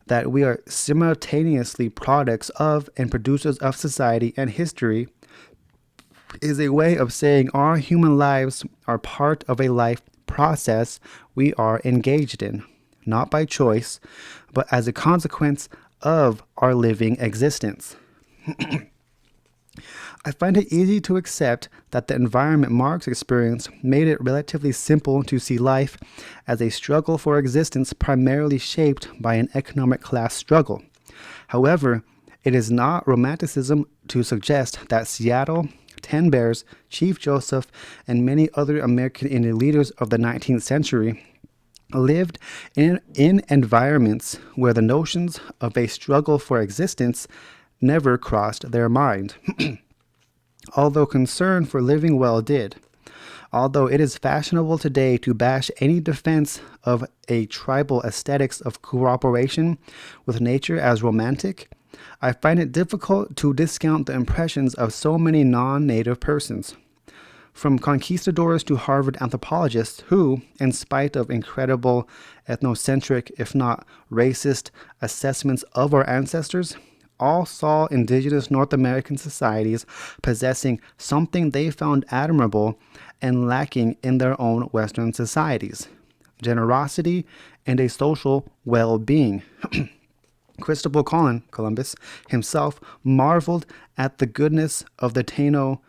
that we are simultaneously products of and producers of society and history, is a way of saying our human lives are part of a life process we are engaged in, not by choice, but as a consequence of our living existence. I find it easy to accept that the environment Marx experienced made it relatively simple to see life as a struggle for existence primarily shaped by an economic class struggle. However, it is not romanticism to suggest that Seattle, Ten Bears, Chief Joseph, and many other American Indian leaders of the 19th century lived in environments where the notions of a struggle for existence never crossed their mind. Although concern for living well did. Although it is fashionable today to bash any defense of a tribal aesthetics of cooperation with nature as romantic, I find it difficult to discount the impressions of so many non-native persons, from conquistadors to Harvard anthropologists who, in spite of incredible ethnocentric, if not racist, assessments of our ancestors, all saw indigenous North American societies possessing something they found admirable and lacking in their own Western societies: generosity and a social well-being. Christopher Columbus himself marveled at the goodness of the Taino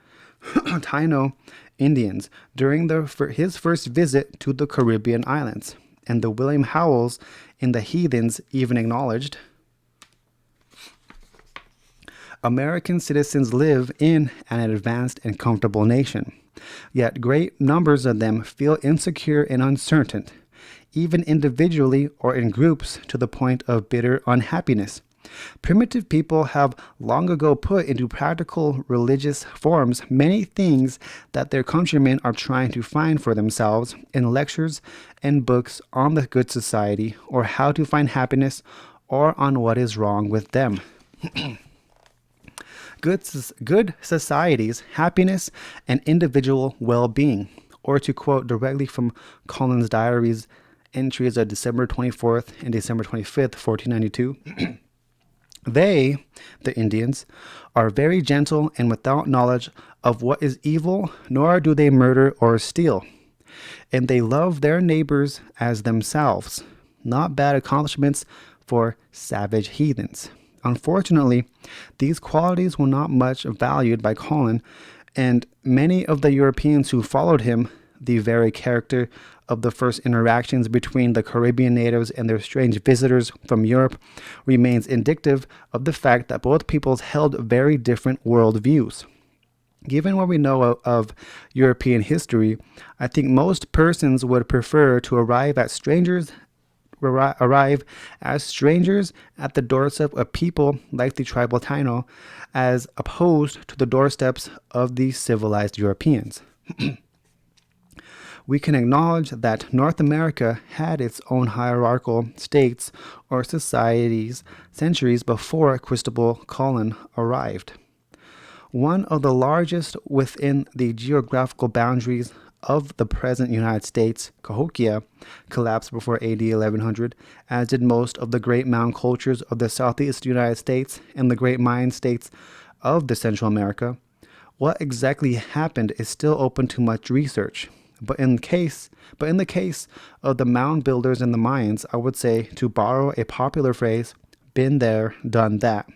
Indians during his first visit to the Caribbean islands, and the William Howells in The Heathens even acknowledged American citizens live in an advanced and comfortable nation, yet great numbers of them feel insecure and uncertain, even individually or in groups to the point of bitter unhappiness. Primitive people have long ago put into practical religious forms many things that their countrymen are trying to find for themselves in lectures and books on the good society or how to find happiness or on what is wrong with them. Good societies, happiness, and individual well-being, or to quote directly from Collins' diaries entries of December 24th and December 25th, 1492, they, the Indians, are very gentle and without knowledge of what is evil, nor do they murder or steal. And they love their neighbors as themselves. Not bad accomplishments for savage heathens. Unfortunately, these qualities were not much valued by Colin, and many of the Europeans who followed him, the very character of the first interactions between the Caribbean natives and their strange visitors from Europe remains indicative of the fact that both peoples held very different worldviews. Given what we know of European history, I think most persons would prefer to arrive as strangers at the doorstep of people like the tribal Taino as opposed to the doorsteps of the civilized Europeans. We can acknowledge that North America had its own hierarchical states or societies centuries before Cristobal Colon arrived. One of the largest within the geographical boundaries of the present United States, Cahokia, collapsed before AD 1100, as did most of the great mound cultures of the southeast United States and the great Mayan states of the Central America. What exactly happened is still open to much research. But in the case of the mound builders and the Mayans, I would say, to borrow a popular phrase, been there, done that.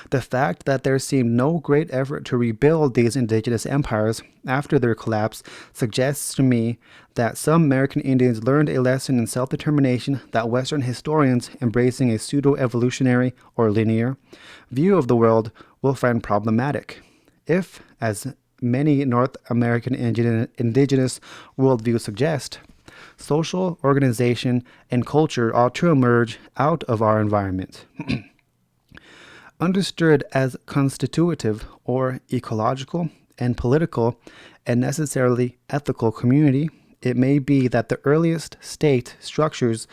The fact that there seemed no great effort to rebuild these indigenous empires after their collapse suggests to me that some American Indians learned a lesson in self-determination that Western historians embracing a pseudo-evolutionary or linear view of the world will find problematic. If, as many North American indigenous worldviews suggest, social organization and culture ought to emerge out of our environment. Understood as constitutive or ecological and political and necessarily ethical community, it may be that the earliest state structures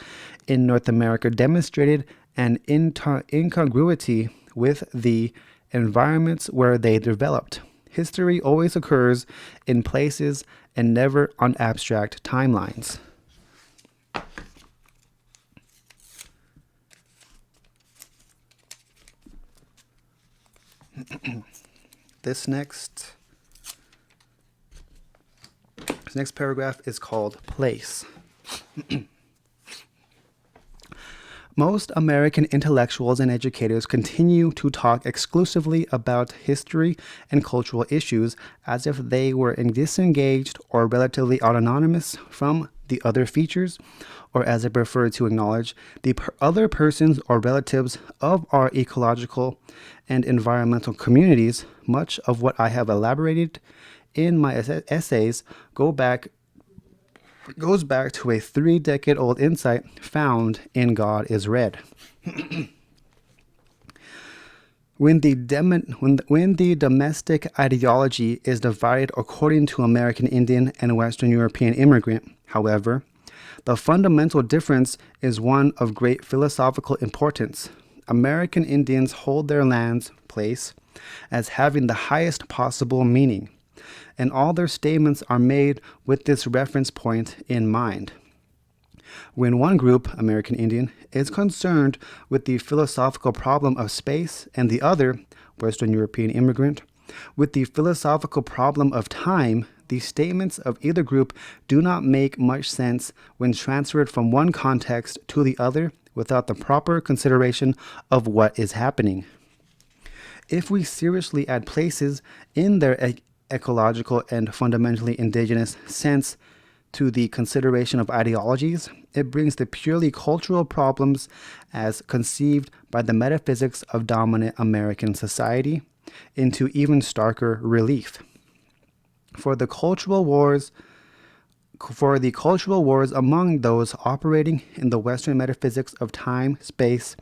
in North America demonstrated an incongruity with the environments where they developed. History always occurs in places and never on abstract timelines. This next paragraph is called Place. Most American intellectuals and educators continue to talk exclusively about history and cultural issues as if they were disengaged or relatively autonomous from the other features, or as I prefer to acknowledge, the other persons or relatives of our ecological and environmental communities. Much of what I have elaborated in my essays goes back to a 3-decade-old insight found in God is Red. When the domestic ideology is divided according to American Indian and Western European immigrant, however, the fundamental difference is one of great philosophical importance. American Indians hold their land's place as having the highest possible meaning, and all their statements are made with this reference point in mind. When one group, American Indian, is concerned with the philosophical problem of space and the other, Western European immigrant, with the philosophical problem of time, the statements of either group do not make much sense when transferred from one context to the other without the proper consideration of what is happening. If we seriously add places in their ecological and fundamentally indigenous sense to the consideration of ideologies, it brings the purely cultural problems as conceived by the metaphysics of dominant American society into even starker relief. For the cultural wars among those operating in the Western metaphysics of time, space,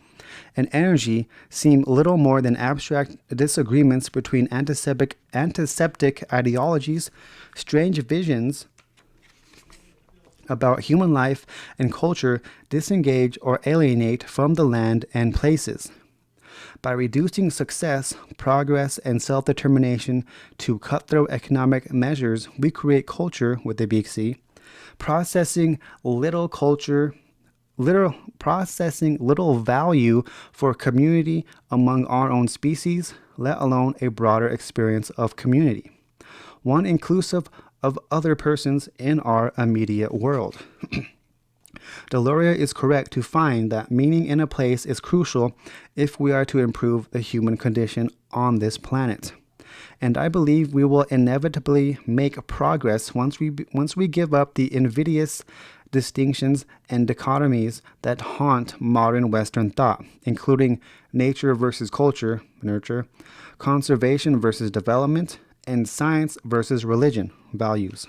and energy seem little more than abstract disagreements between antiseptic ideologies, strange visions about human life and culture disengage or alienate from the land and places. By reducing success, progress, and self-determination to cutthroat economic measures, we create culture with a big C, processing little value for community among our own species, let alone a broader experience of community, one inclusive of other persons in our immediate world. Deloria is correct to find that meaning in a place is crucial if we are to improve the human condition on this planet. And I believe we will inevitably make progress once we give up the invidious distinctions and dichotomies that haunt modern Western thought, including nature versus culture, nurture, conservation versus development, and science versus religion, values.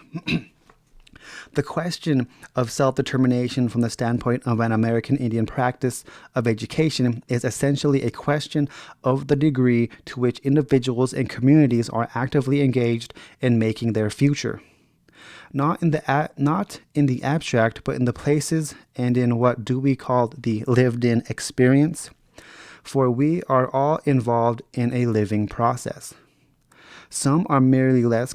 The question of self-determination from the standpoint of an American Indian practice of education is essentially a question of the degree to which individuals and communities are actively engaged in making their future. Not in the abstract, but in the places and in what do we call the lived-in experience, for we are all involved in a living process. Some are merely less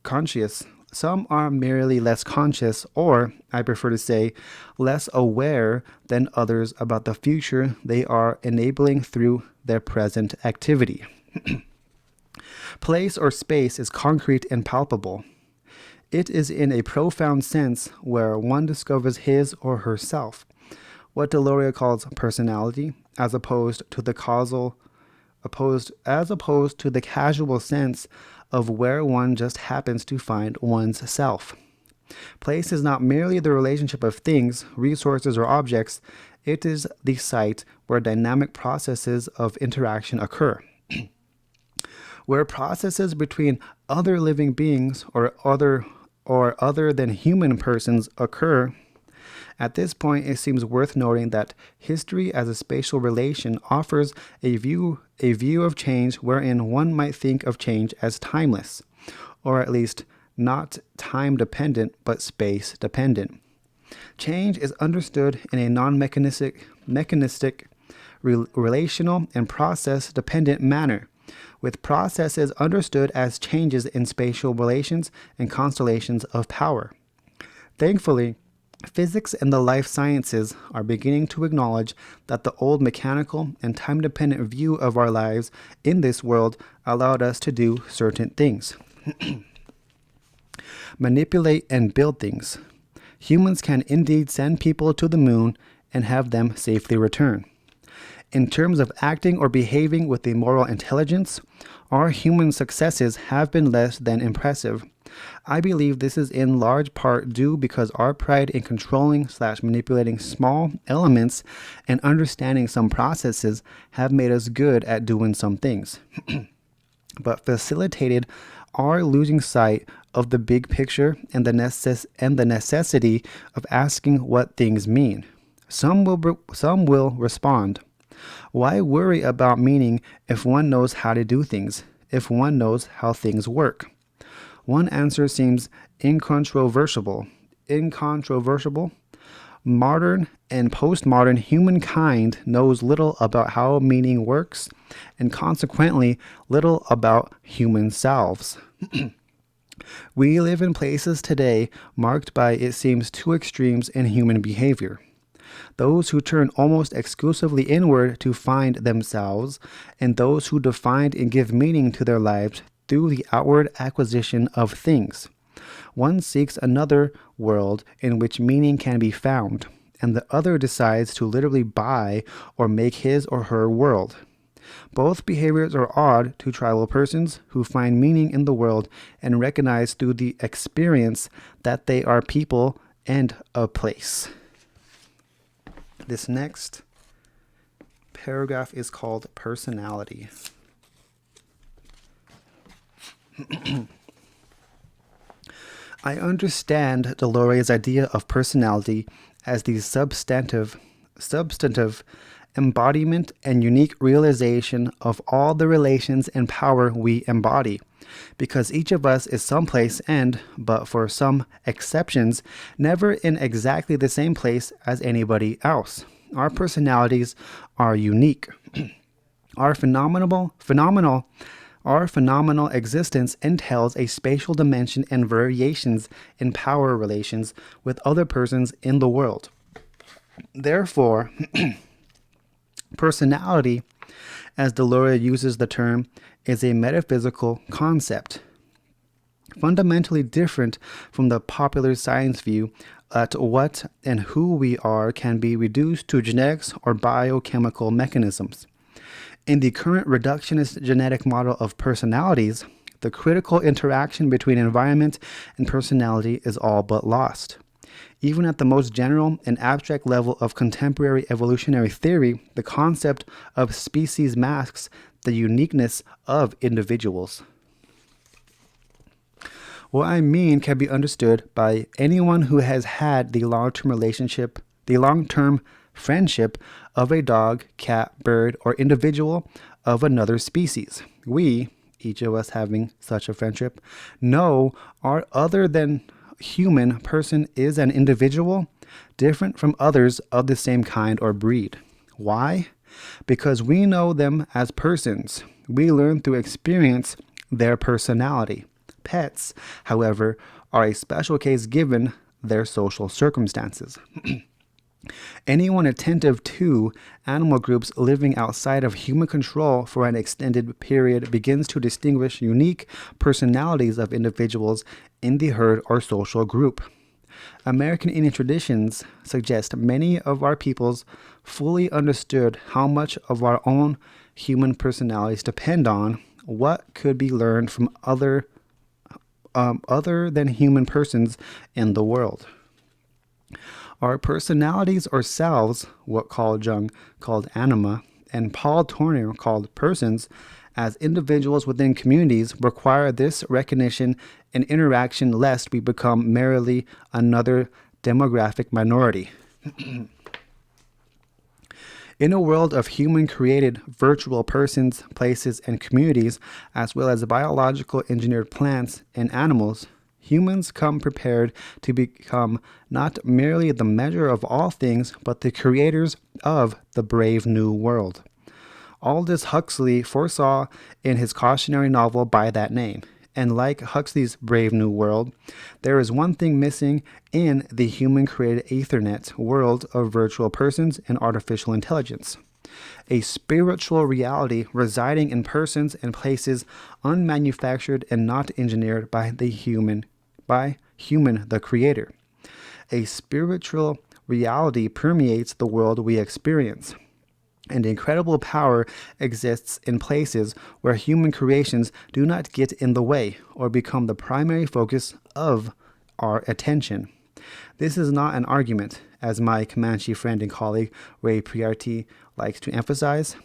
conscious. Some are merely less conscious, or, I prefer to say, less aware than others about the future they are enabling through their present activity. Place or space is concrete and palpable. It is in a profound sense where one discovers his or herself, what Deloria calls personality, as opposed to the casual sense of where one just happens to find one's self. Place is not merely the relationship of things, resources, or objects. It is the site where dynamic processes of interaction occur. Where processes between other living beings or other than human persons occur. At this point, it seems worth noting that history as a spatial relation offers a view of change wherein one might think of change as timeless, or at least not time-dependent, but space-dependent. Change is understood in a mechanistic, relational, and process-dependent manner, with processes understood as changes in spatial relations and constellations of power. Thankfully, physics and the life sciences are beginning to acknowledge that the old mechanical and time-dependent view of our lives in this world allowed us to do certain things. Manipulate and build things. Humans can indeed send people to the moon and have them safely return. In terms of acting or behaving with a moral intelligence, our human successes have been less than impressive. I believe this is in large part due because our pride in controlling/manipulating small elements and understanding some processes have made us good at doing some things, but facilitated our losing sight of the big picture and the necessity of asking what things mean. Some will respond, why worry about meaning if one knows how to do things, if one knows how things work? One answer seems incontrovertible. Modern and postmodern humankind knows little about how meaning works, and consequently little about human selves. We live in places today marked by, it seems, two extremes in human behavior. Those who turn almost exclusively inward to find themselves, and those who define and give meaning to their lives through the outward acquisition of things. One seeks another world in which meaning can be found, and the other decides to literally buy or make his or her world. Both behaviors are odd to tribal persons who find meaning in the world and recognize through the experience that they are people and a place. This next paragraph is called personality. I understand Deloria's idea of personality as the substantive embodiment and unique realization of all the relations and power we embody, because each of us is someplace and, but for some exceptions, never in exactly the same place as anybody else. Our personalities are unique. Our phenomenal existence entails a spatial dimension and variations in power relations with other persons in the world. Therefore, personality, as Deloria uses the term, is a metaphysical concept, fundamentally different from the popular science view that what and who we are can be reduced to genetics or biochemical mechanisms. In the current reductionist genetic model of personalities, the critical interaction between environment and personality is all but lost. Even at the most general and abstract level of contemporary evolutionary theory, the concept of species masks the uniqueness of individuals. What I mean can be understood by anyone who has had the long-term friendship of a dog, cat, bird, or individual of another species. We, each of us having such a friendship, know our other than human person is an individual different from others of the same kind or breed. Why? Because we know them as persons. We learn through experience their personality. Pets, however, are a special case given their social circumstances. Anyone attentive to animal groups living outside of human control for an extended period begins to distinguish unique personalities of individuals in the herd or social group. American Indian traditions suggest many of our peoples fully understood how much of our own human personalities depend on what could be learned from other than human persons in the world. Our personalities or selves, what Carl Jung called anima, and Paul Tournier called persons, as individuals within communities, require this recognition and interaction lest we become merely another demographic minority. In a world of human-created virtual persons, places, and communities, as well as biological engineered plants and animals, humans come prepared to become not merely the measure of all things, but the creators of the brave new world. Aldous Huxley foresaw in his cautionary novel by that name. And like Huxley's Brave New World, there is one thing missing in the human-created Ethernet world of virtual persons and artificial intelligence: a spiritual reality residing in persons and places, unmanufactured and not engineered by human the creator. A spiritual reality permeates the world we experience, and incredible power exists in places where human creations do not get in the way or become the primary focus of our attention. This is not an argument, as my Comanche friend and colleague Ray Priarty likes to emphasize,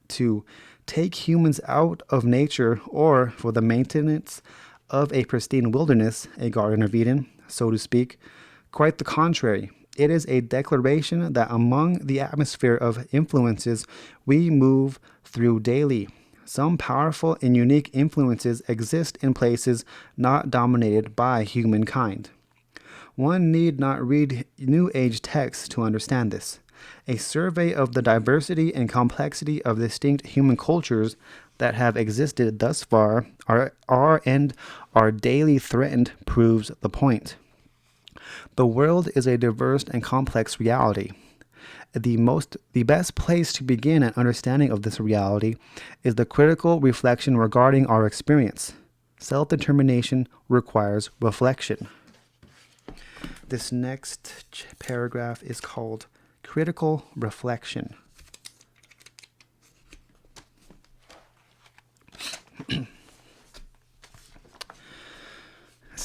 to take humans out of nature or for the maintenance of a pristine wilderness, a Garden of Eden, so to speak. Quite the contrary. It is a declaration that among the atmosphere of influences we move through daily, some powerful and unique influences exist in places not dominated by humankind. One need not read New Age texts to understand this. A survey of the diversity and complexity of distinct human cultures that have existed thus far are daily threatened proves the point. The world is a diverse and complex reality. The best place to begin an understanding of this reality is the critical reflection regarding our experience. Self-determination requires reflection. This next paragraph is called Critical Reflection.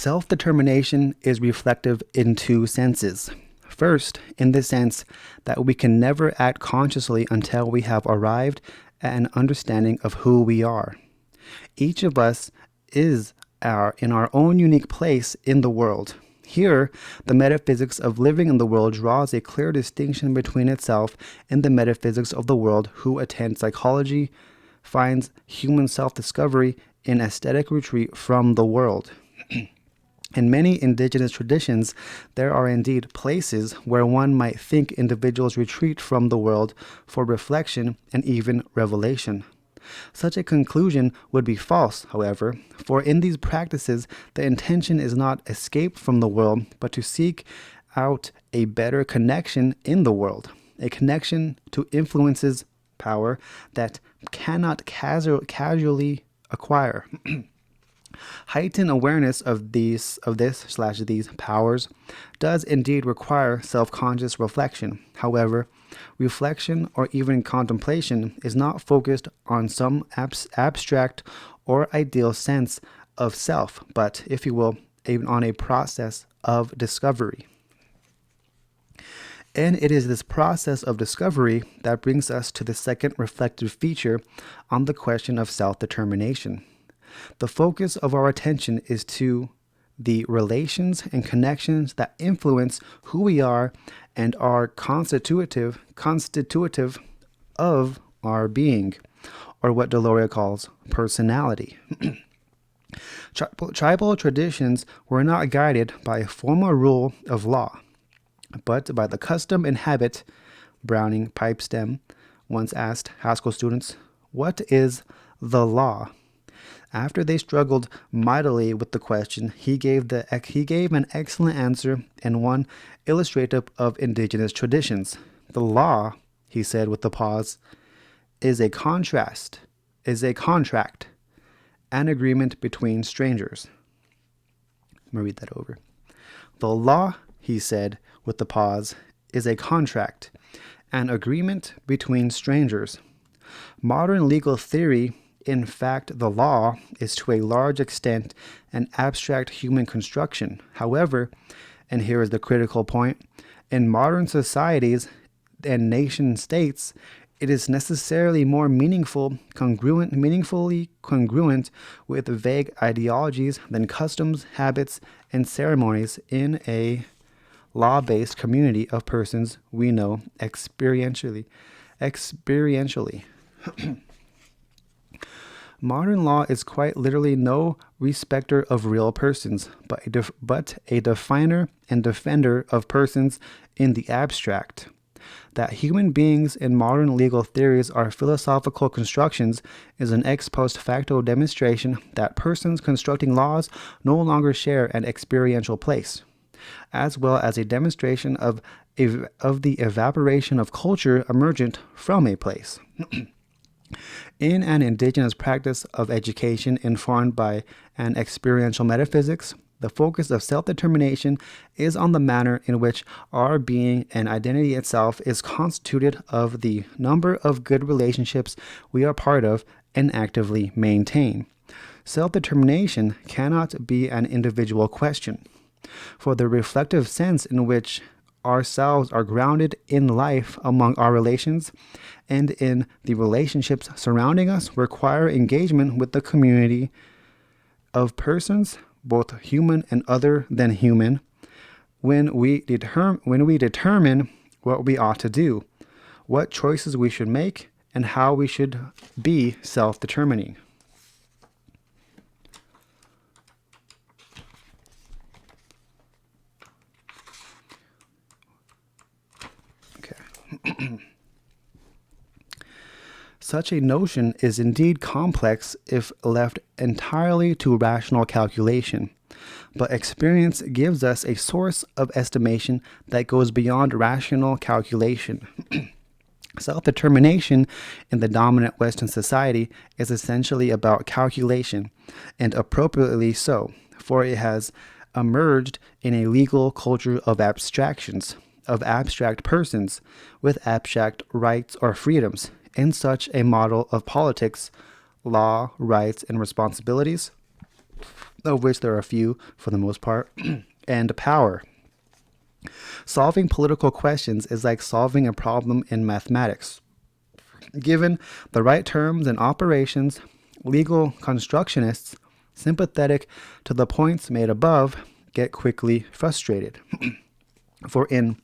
Self-determination is reflective in two senses. First, in the sense that we can never act consciously until we have arrived at an understanding of who we are. Each of us is in our own unique place in the world. Here, the metaphysics of living in the world draws a clear distinction between itself and the metaphysics of the world who attend psychology, finds human self-discovery in aesthetic retreat from the world. In many indigenous traditions, there are indeed places where one might think individuals retreat from the world for reflection and even revelation. Such a conclusion would be false, however, for in these practices the intention is not escape from the world, but to seek out a better connection in the world, a connection to influences power that cannot casually acquire. Heightened awareness of these powers does indeed require self-conscious reflection. However, reflection or even contemplation is not focused on some abstract or ideal sense of self, but, if you will, on a process of discovery. And it is this process of discovery that brings us to the second reflective feature on the question of self-determination. The focus of our attention is to the relations and connections that influence who we are and are constitutive of our being, or what Deloria calls personality. Tribal traditions were not guided by a formal rule of law, but by the custom and habit. Browning Pipestem once asked high school students, "What is the law?" After they struggled mightily with the question, he gave an excellent answer and one illustrative of indigenous traditions. "The law," he said with a pause, is a contract, an agreement between strangers." I'm going to read that over. "The law," he said with a pause, "is a contract, an agreement between strangers." Modern legal theory, in fact, the law, is to a large extent an abstract human construction. However, and here is the critical point, in modern societies and nation states, it is necessarily more meaningfully congruent with vague ideologies than customs, habits, and ceremonies in a law-based community of persons we know experientially. Modern law is quite literally no respecter of real persons, but a definer and defender of persons in the abstract. That human beings in modern legal theories are philosophical constructions is an ex post facto demonstration that persons constructing laws no longer share an experiential place, as well as a demonstration of the evaporation of culture emergent from a place. In an indigenous practice of education informed by an experiential metaphysics, the focus of self-determination is on the manner in which our being and identity itself is constituted of the number of good relationships we are part of and actively maintain. Self-determination cannot be an individual question, for the reflective sense in which ourselves are grounded in life among our relations and in the relationships surrounding us require engagement with the community of persons, both human and other than human, when we determine what we ought to do, what choices we should make, and how we should be self-determining. Such a notion is indeed complex if left entirely to rational calculation, but experience gives us a source of estimation that goes beyond rational calculation. Self-determination in the dominant Western society is essentially about calculation, and appropriately so, for it has emerged in a legal culture of abstractions, of abstract persons with abstract rights or freedoms. In such a model of politics, law, rights, and responsibilities, of which there are a few for the most part, and power. Solving political questions is like solving a problem in mathematics. Given the right terms and operations, legal constructionists, sympathetic to the points made above, get quickly frustrated. For in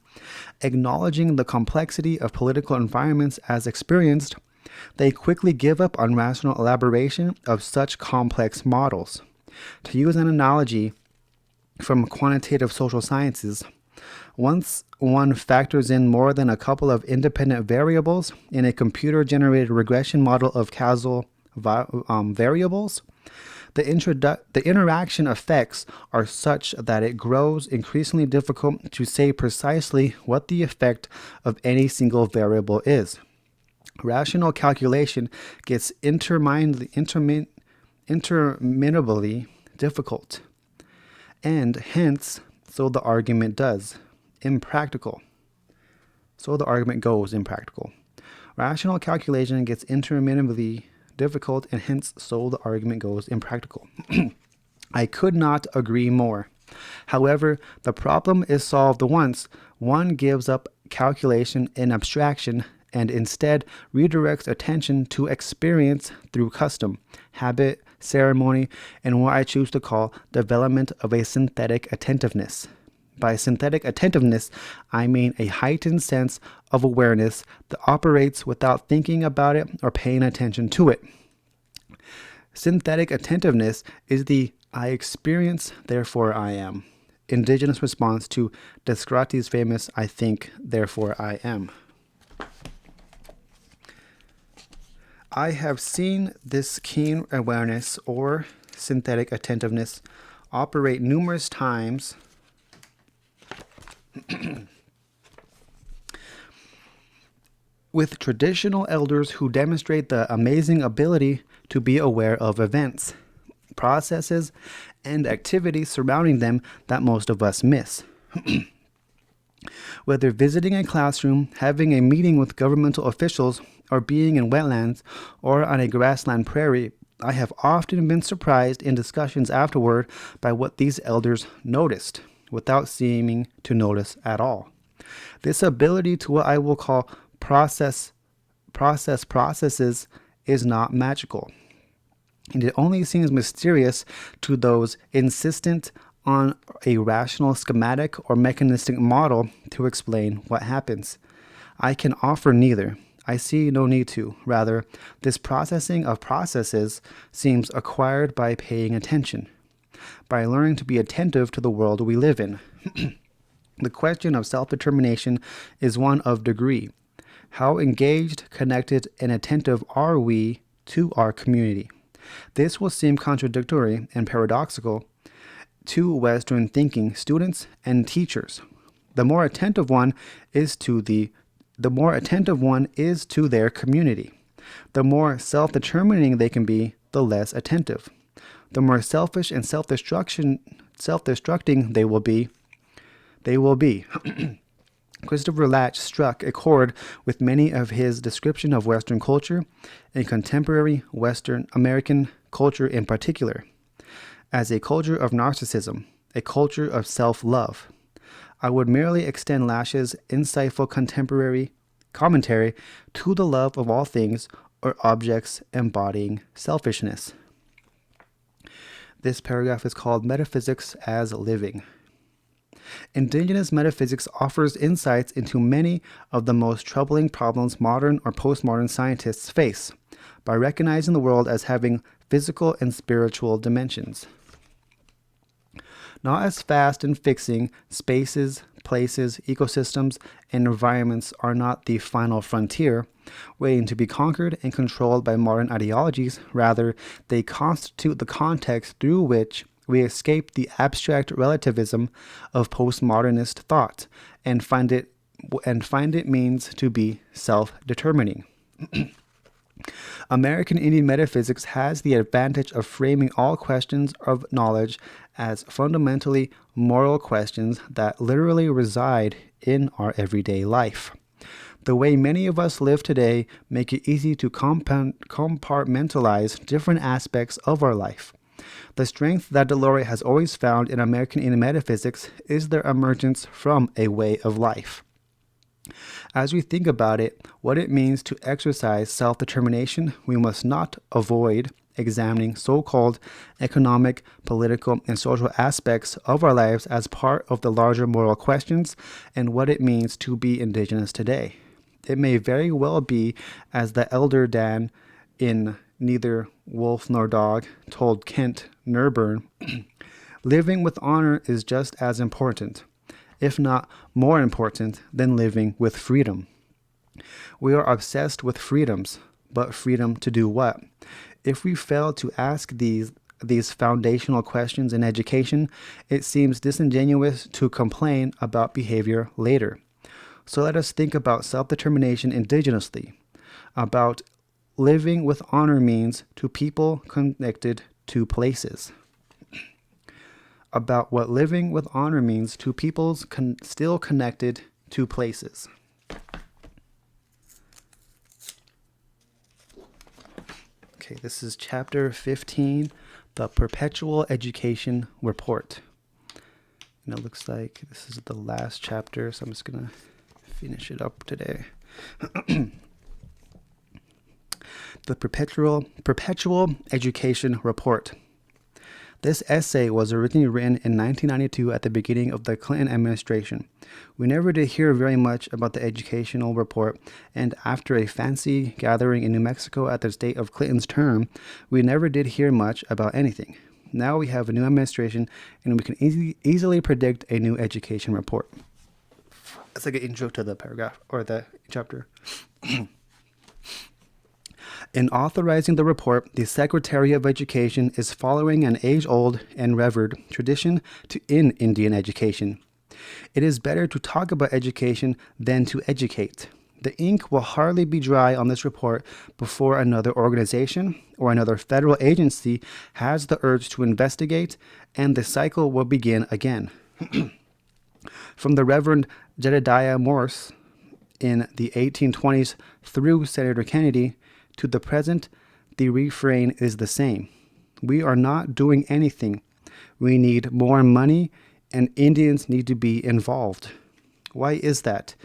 acknowledging the complexity of political environments as experienced, they quickly give up on rational elaboration of such complex models. To use an analogy from quantitative social sciences, once one factors in more than a couple of independent variables in a computer-generated regression model of causal variables, the interaction effects are such that it grows increasingly difficult to say precisely what the effect of any single variable is. Rational calculation gets interminably difficult, and hence, so the argument does, impractical. So the argument goes impractical. Rational calculation gets interminably difficult, and hence, so the argument goes impractical. I could not agree more. However, the problem is solved once one gives up calculation and abstraction and instead redirects attention to experience through custom, habit, ceremony, and what I choose to call development of a synthetic attentiveness. By synthetic attentiveness, I mean a heightened sense of awareness that operates without thinking about it or paying attention to it. Synthetic attentiveness is the I experience, therefore I am, indigenous response to Descartes' famous I think, therefore I am. I have seen this keen awareness or synthetic attentiveness operate numerous times with traditional elders who demonstrate the amazing ability to be aware of events, processes, and activities surrounding them that most of us miss. Whether visiting a classroom, having a meeting with governmental officials, or being in wetlands or on a grassland prairie, I have often been surprised in discussions afterward by what these elders noticed, without seeming to notice at all. This ability to what I will call processes is not magical, and it only seems mysterious to those insistent on a rational schematic or mechanistic model to explain what happens. I can offer neither. I see no need to. Rather, this processing of processes seems acquired by paying attention, by learning to be attentive to the world we live in. The question of self-determination is one of degree. How engaged, connected, and attentive are we to our community? This will seem contradictory and paradoxical to Western thinking students and teachers. The more attentive one is to their community. The more self-determining they can be, the less attentive. The more selfish and self-destructing they will be. Christopher Latch struck a chord with many of his description of Western culture, and contemporary Western American culture in particular, as a culture of narcissism, a culture of self-love. I would merely extend Lash's insightful contemporary commentary to the love of all things or objects embodying selfishness. This paragraph is called Metaphysics as Living. Indigenous metaphysics offers insights into many of the most troubling problems modern or postmodern scientists face by recognizing the world as having physical and spiritual dimensions. Not as fast and fixing, spaces, places, ecosystems, and environments are not the final frontier, waiting to be conquered and controlled by modern ideologies. Rather, they constitute the context through which we escape the abstract relativism of postmodernist thought and find it means to be self-determining. American Indian metaphysics has the advantage of framing all questions of knowledge as fundamentally moral questions that literally reside in our everyday life. The way many of us live today make it easy to compartmentalize different aspects of our life. The strength that Deloria has always found in American Indian metaphysics is their emergence from a way of life. As we think about it, what it means to exercise self-determination, we must not avoid examining so-called economic, political, and social aspects of our lives as part of the larger moral questions and what it means to be indigenous today. It may very well be, as the elder Dan in Neither Wolf Nor Dog told Kent Nurburn, living with honor is just as important, if not more important, than living with freedom. We are obsessed with freedoms, but freedom to do what? If we fail to ask these foundational questions in education, it seems disingenuous to complain about behavior later. So let us think about self-determination indigenously, about living with honor means to people connected to places, about what living with honor means to peoples still connected to places. Okay, this is chapter 15, the Perpetual Education Report. And it looks like this is the last chapter, so I'm just going to finish it up today. The Perpetual Education Report. This essay was originally written in 1992 at the beginning of the Clinton administration. We never did hear very much about the educational report, and after a fancy gathering in New Mexico at the state of Clinton's term, we never did hear much about anything. Now we have a new administration, and we can easily predict a new education report. It's like an intro to the paragraph, or the chapter. In authorizing the report, the Secretary of Education is following an age-old and revered tradition in Indian education. It is better to talk about education than to educate. The ink will hardly be dry on this report before another organization or another federal agency has the urge to investigate, and the cycle will begin again. From the Reverend Jedediah Morse in the 1820s through Senator Kennedy, to the present, the refrain is the same. We are not doing anything. We need more money, and Indians need to be involved. Why is that?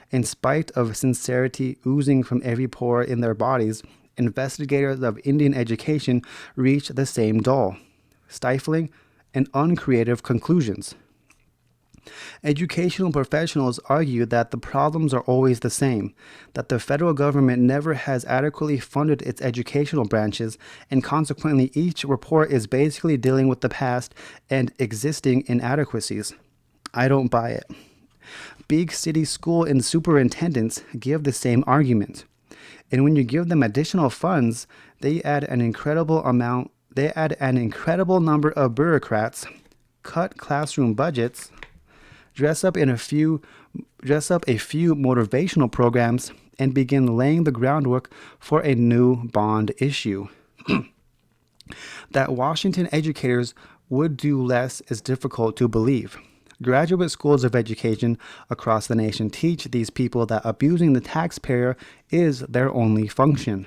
In spite of sincerity oozing from every pore in their bodies, investigators of Indian education reach the same dull, stifling, and uncreative conclusions. Educational professionals argue that the problems are always the same, that the federal government never has adequately funded its educational branches, and consequently each report is basically dealing with the past and existing inadequacies. I don't buy it. Big city school and superintendents give the same argument. And when you give them additional funds, they add an incredible number of bureaucrats, cut classroom budgets, dress up a few motivational programs, and begin laying the groundwork for a new bond issue. That Washington educators would do less is difficult to believe. Graduate schools of education across the nation teach these people that abusing the taxpayer is their only function.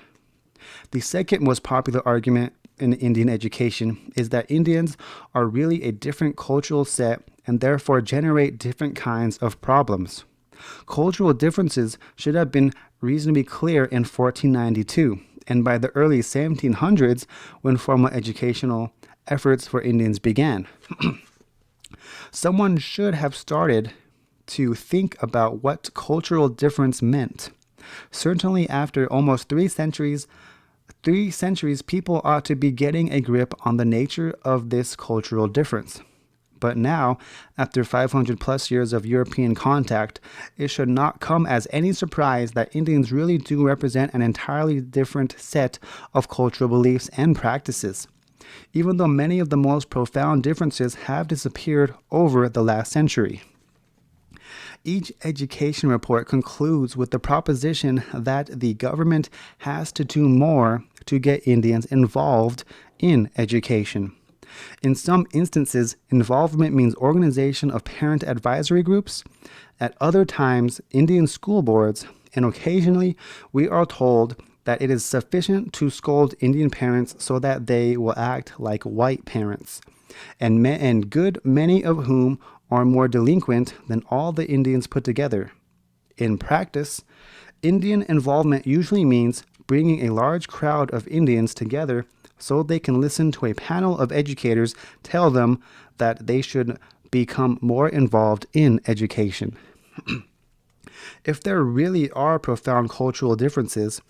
The second most popular argument in Indian education is that Indians are really a different cultural set and therefore generate different kinds of problems. Cultural differences should have been reasonably clear in 1492 and by the early 1700s when formal educational efforts for Indians began. Someone should have started to think about what cultural difference meant. Certainly after almost 3 centuries, people ought to be getting a grip on the nature of this cultural difference. But now, after 500 plus years of European contact, it should not come as any surprise that Indians really do represent an entirely different set of cultural beliefs and practices, even though many of the most profound differences have disappeared over the last century. Each education report concludes with the proposition that the government has to do more to get Indians involved in education. In some instances, involvement means organization of parent advisory groups. At other times, Indian school boards, and occasionally, we are told, that it is sufficient to scold Indian parents so that they will act like white parents, and good many of whom are more delinquent than all the Indians put together. In practice, Indian involvement usually means bringing a large crowd of Indians together so they can listen to a panel of educators tell them that they should become more involved in education. If there really are profound cultural differences,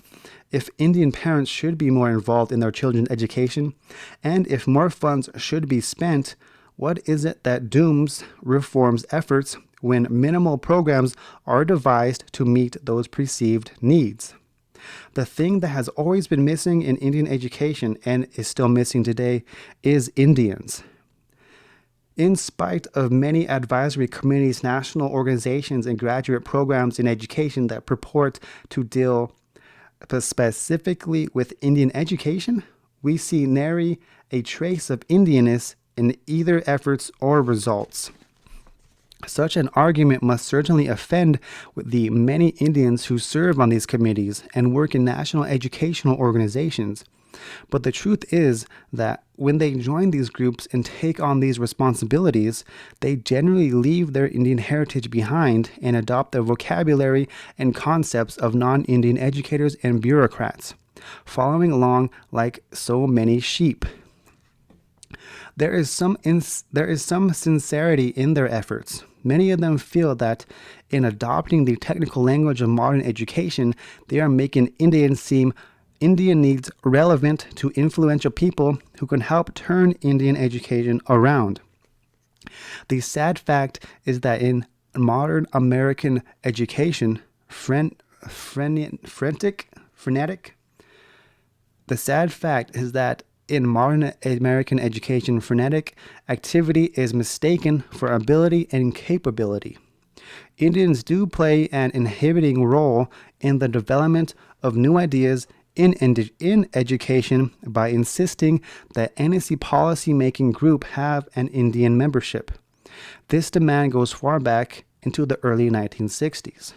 if Indian parents should be more involved in their children's education, and if more funds should be spent, what is it that dooms reforms efforts when minimal programs are devised to meet those perceived needs? The thing that has always been missing in Indian education and is still missing today is Indians. In spite of many advisory committees, national organizations, and graduate programs in education that purport to deal specifically with Indian education, we see nary a trace of Indianness in either efforts or results. Such an argument must certainly offend the many Indians who serve on these committees and work in national educational organizations. But the truth is that when they join these groups and take on these responsibilities, they generally leave their Indian heritage behind and adopt the vocabulary and concepts of non-Indian educators and bureaucrats, following along like so many sheep. There is some sincerity in their efforts. Many of them feel that in adopting the technical language of modern education, they are making Indian needs relevant to influential people who can help turn Indian education around. The sad fact is that in modern American education, frenetic activity is mistaken for ability and capability. Indians do play an inhibiting role in the development of new ideas in education by insisting that NSC policy-making group have an Indian membership. This demand goes far back into the early 1960s.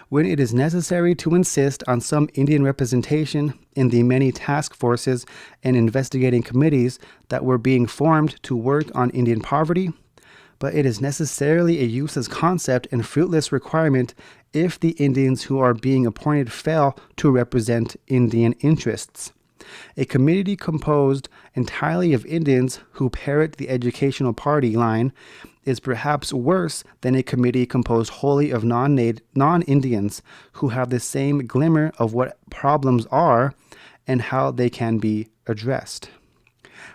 When it is necessary to insist on some Indian representation in the many task forces and investigating committees that were being formed to work on Indian poverty, but it is necessarily a useless concept and fruitless requirement if the Indians who are being appointed fail to represent Indian interests. A committee composed entirely of Indians who parrot the educational party line is perhaps worse than a committee composed wholly of non-Indians who have the same glimmer of what problems are and how they can be addressed.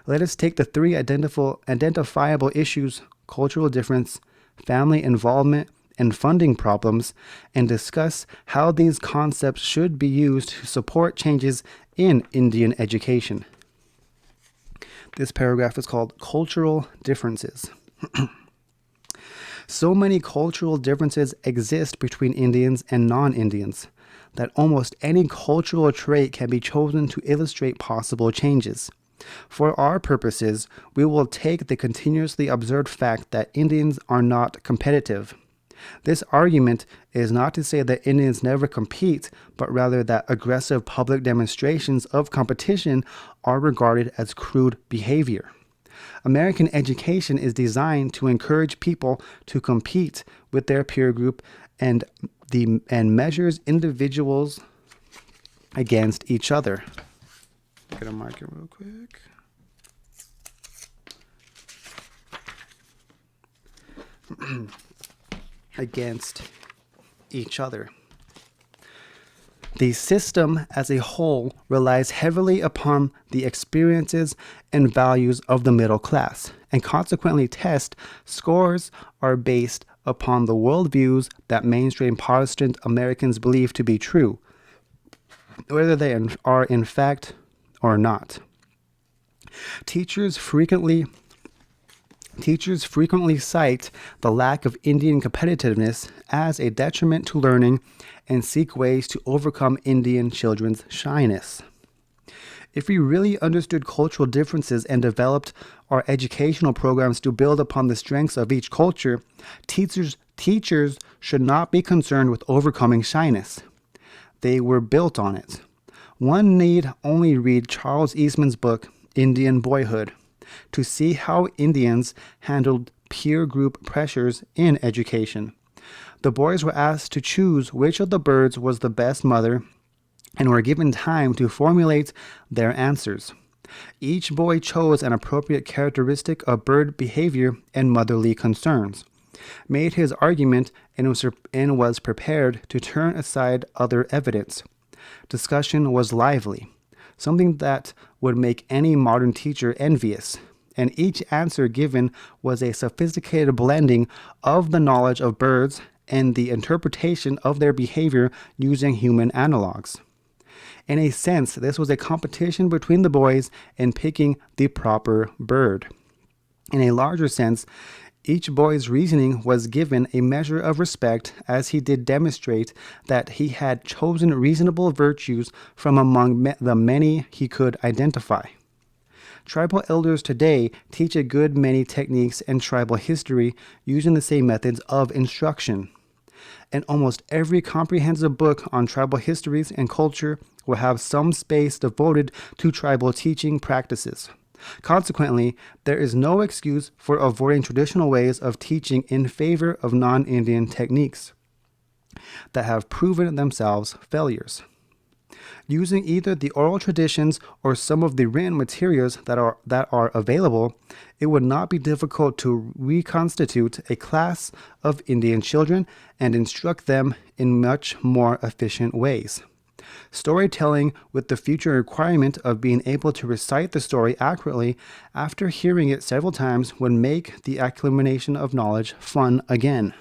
Let us take the three identifiable issues: cultural difference, family involvement, and funding problems, and discuss how these concepts should be used to support changes in Indian education. This paragraph is called Cultural Differences. So many cultural differences exist between Indians and non-Indians that almost any cultural trait can be chosen to illustrate possible changes. For our purposes, we will take the continuously observed fact that Indians are not competitive. This argument is not to say that Indians never compete, but rather that aggressive public demonstrations of competition are regarded as crude behavior. American education is designed to encourage people to compete with their peer group and measures individuals against each other. I'm gonna mark it real quick. Against each other. The system as a whole relies heavily upon the experiences and values of the middle class, and consequently test scores are based upon the worldviews that mainstream Protestant Americans believe to be true, whether they are in fact or not. Teachers frequently cite the lack of Indian competitiveness as a detriment to learning and seek ways to overcome Indian children's shyness. If we really understood cultural differences and developed our educational programs to build upon the strengths of each culture, teachers should not be concerned with overcoming shyness. They were built on it. One need only read Charles Eastman's book, Indian Boyhood, to see how Indians handled peer group pressures in education. The boys were asked to choose which of the birds was the best mother and were given time to formulate their answers. Each boy chose an appropriate characteristic of bird behavior and motherly concerns, made his argument, and was prepared to turn aside other evidence. Discussion was lively, something that would make any modern teacher envious, and each answer given was a sophisticated blending of the knowledge of birds and the interpretation of their behavior using human analogs. In a sense, this was a competition between the boys in picking the proper bird. In a larger sense, each boy's reasoning was given a measure of respect, as he did demonstrate that he had chosen reasonable virtues from among the many he could identify. Tribal elders today teach a good many techniques and tribal history using the same methods of instruction. And almost every comprehensive book on tribal histories and culture will have some space devoted to tribal teaching practices. Consequently, there is no excuse for avoiding traditional ways of teaching in favor of non-Indian techniques that have proven themselves failures. Using either the oral traditions or some of the written materials that are available, it would not be difficult to reconstitute a class of Indian children and instruct them in much more efficient ways. Storytelling, with the future requirement of being able to recite the story accurately after hearing it several times, would make the accumulation of knowledge fun again.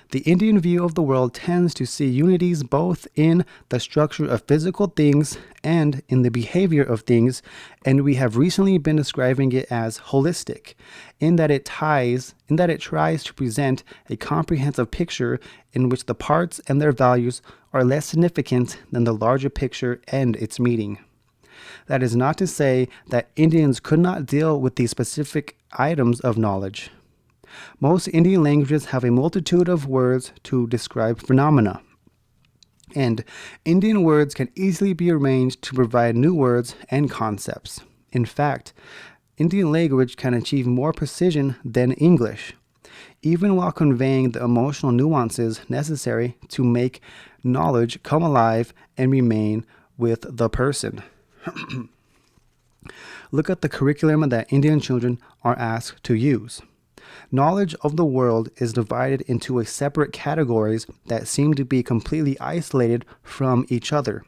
The Indian view of the world tends to see unities both in the structure of physical things and in the behavior of things, and we have recently been describing it as holistic, in that it tries to present a comprehensive picture in which the parts and their values are less significant than the larger picture and its meaning. That is not to say that Indians could not deal with these specific items of knowledge. Most Indian languages have a multitude of words to describe phenomena, and Indian words can easily be arranged to provide new words and concepts. In fact, Indian language can achieve more precision than English, even while conveying the emotional nuances necessary to make knowledge come alive and remain with the person. Look at the curriculum that Indian children are asked to use. Knowledge of the world is divided into separate categories that seem to be completely isolated from each other.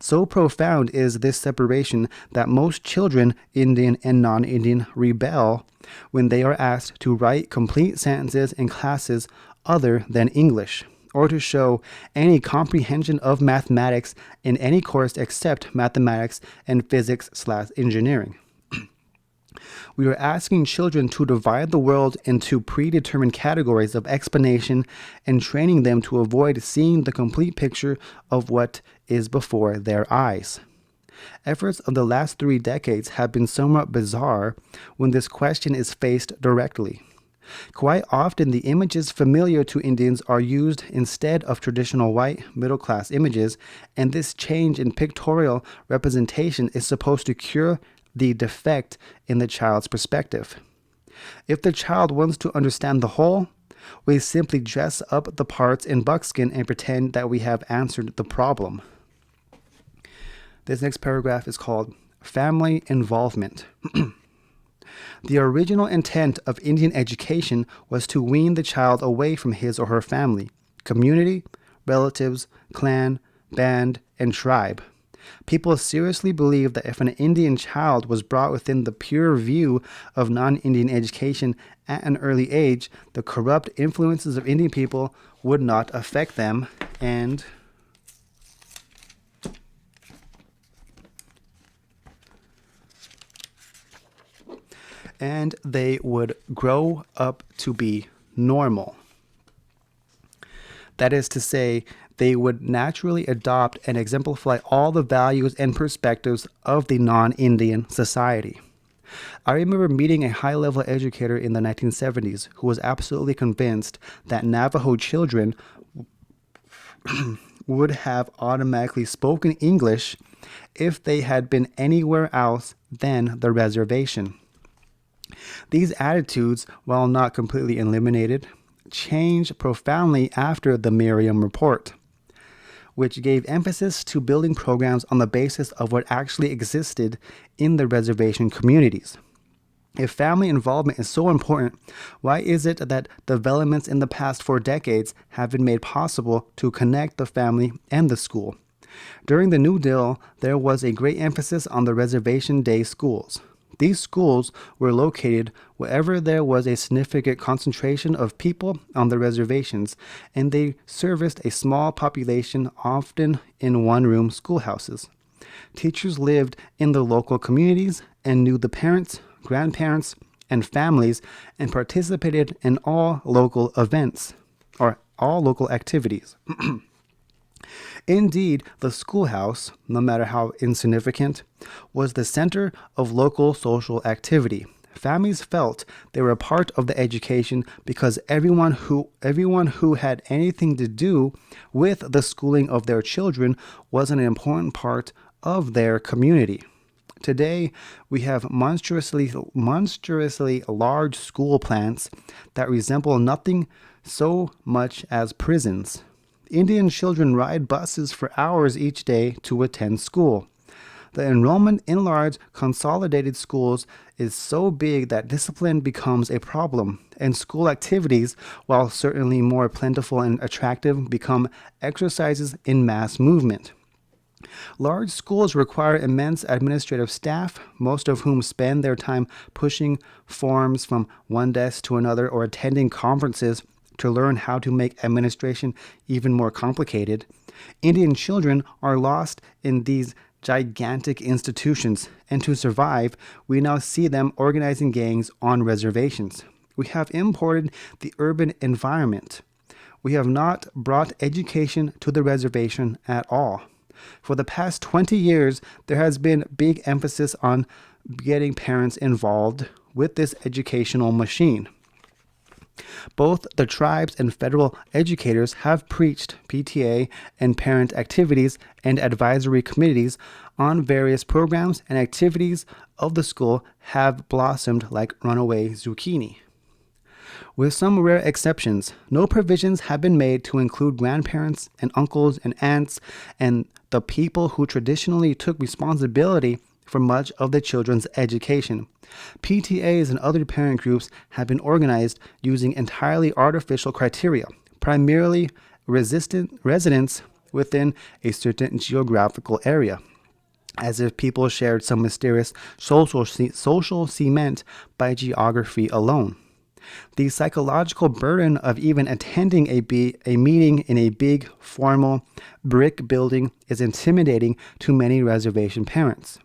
So profound is this separation that most children, Indian and non-Indian, rebel when they are asked to write complete sentences in classes other than English, or to show any comprehension of mathematics in any course except mathematics and physics/engineering. We are asking children to divide the world into predetermined categories of explanation and training them to avoid seeing the complete picture of what is before their eyes. Efforts of the last 3 decades have been somewhat bizarre when this question is faced directly. Quite often, the images familiar to Indians are used instead of traditional white middle-class images, and this change in pictorial representation is supposed to cure the defect in the child's perspective. If the child wants to understand the whole, we simply dress up the parts in buckskin and pretend that we have answered the problem. This next paragraph is called Family Involvement. The original intent of Indian education was to wean the child away from his or her family, community, relatives, clan, band, and tribe. People seriously believe that if an Indian child was brought within the pure view of non-Indian education at an early age, the corrupt influences of Indian people would not affect them, and they would grow up to be normal. That is to say, they would naturally adopt and exemplify all the values and perspectives of the non-Indian society. I remember meeting a high-level educator in the 1970s who was absolutely convinced that Navajo children would have automatically spoken English if they had been anywhere else than the reservation. These attitudes, while not completely eliminated, changed profoundly after the Merriam Report, which gave emphasis to building programs on the basis of what actually existed in the reservation communities. If family involvement is so important, why is it that developments in the past 4 decades have been made possible to connect the family and the school? During the New Deal, there was a great emphasis on the reservation day schools. These schools were located wherever there was a significant concentration of people on the reservations, and they serviced a small population, often in one-room schoolhouses. Teachers lived in the local communities and knew the parents, grandparents, and families, and participated in all local events or all local activities. Indeed, the schoolhouse, no matter how insignificant, was the center of local social activity. Families felt they were a part of the education because everyone who had anything to do with the schooling of their children was an important part of their community. Today, we have monstrously large school plants that resemble nothing so much as prisons. Indian children ride buses for hours each day to attend school. The enrollment in large consolidated schools is so big that discipline becomes a problem, and school activities, while certainly more plentiful and attractive, become exercises in mass movement. Large schools require immense administrative staff, most of whom spend their time pushing forms from one desk to another or attending conferences to learn how to make administration even more complicated. Indian children are lost in these gigantic institutions, and to survive, we now see them organizing gangs on reservations. We have imported the urban environment. We have not brought education to the reservation at all. For the past 20 years, there has been big emphasis on getting parents involved with this educational machine. Both the tribes and federal educators have preached PTA and parent activities and advisory committees on various programs, and activities of the school have blossomed like runaway zucchini. With some rare exceptions, no provisions have been made to include grandparents and uncles and aunts and the people who traditionally took responsibility for much of the children's education. PTAs and other parent groups have been organized using entirely artificial criteria, primarily residents within a certain geographical area, as if people shared some mysterious social cement by geography alone. The psychological burden of even attending a meeting in a big, formal, brick building is intimidating to many reservation parents.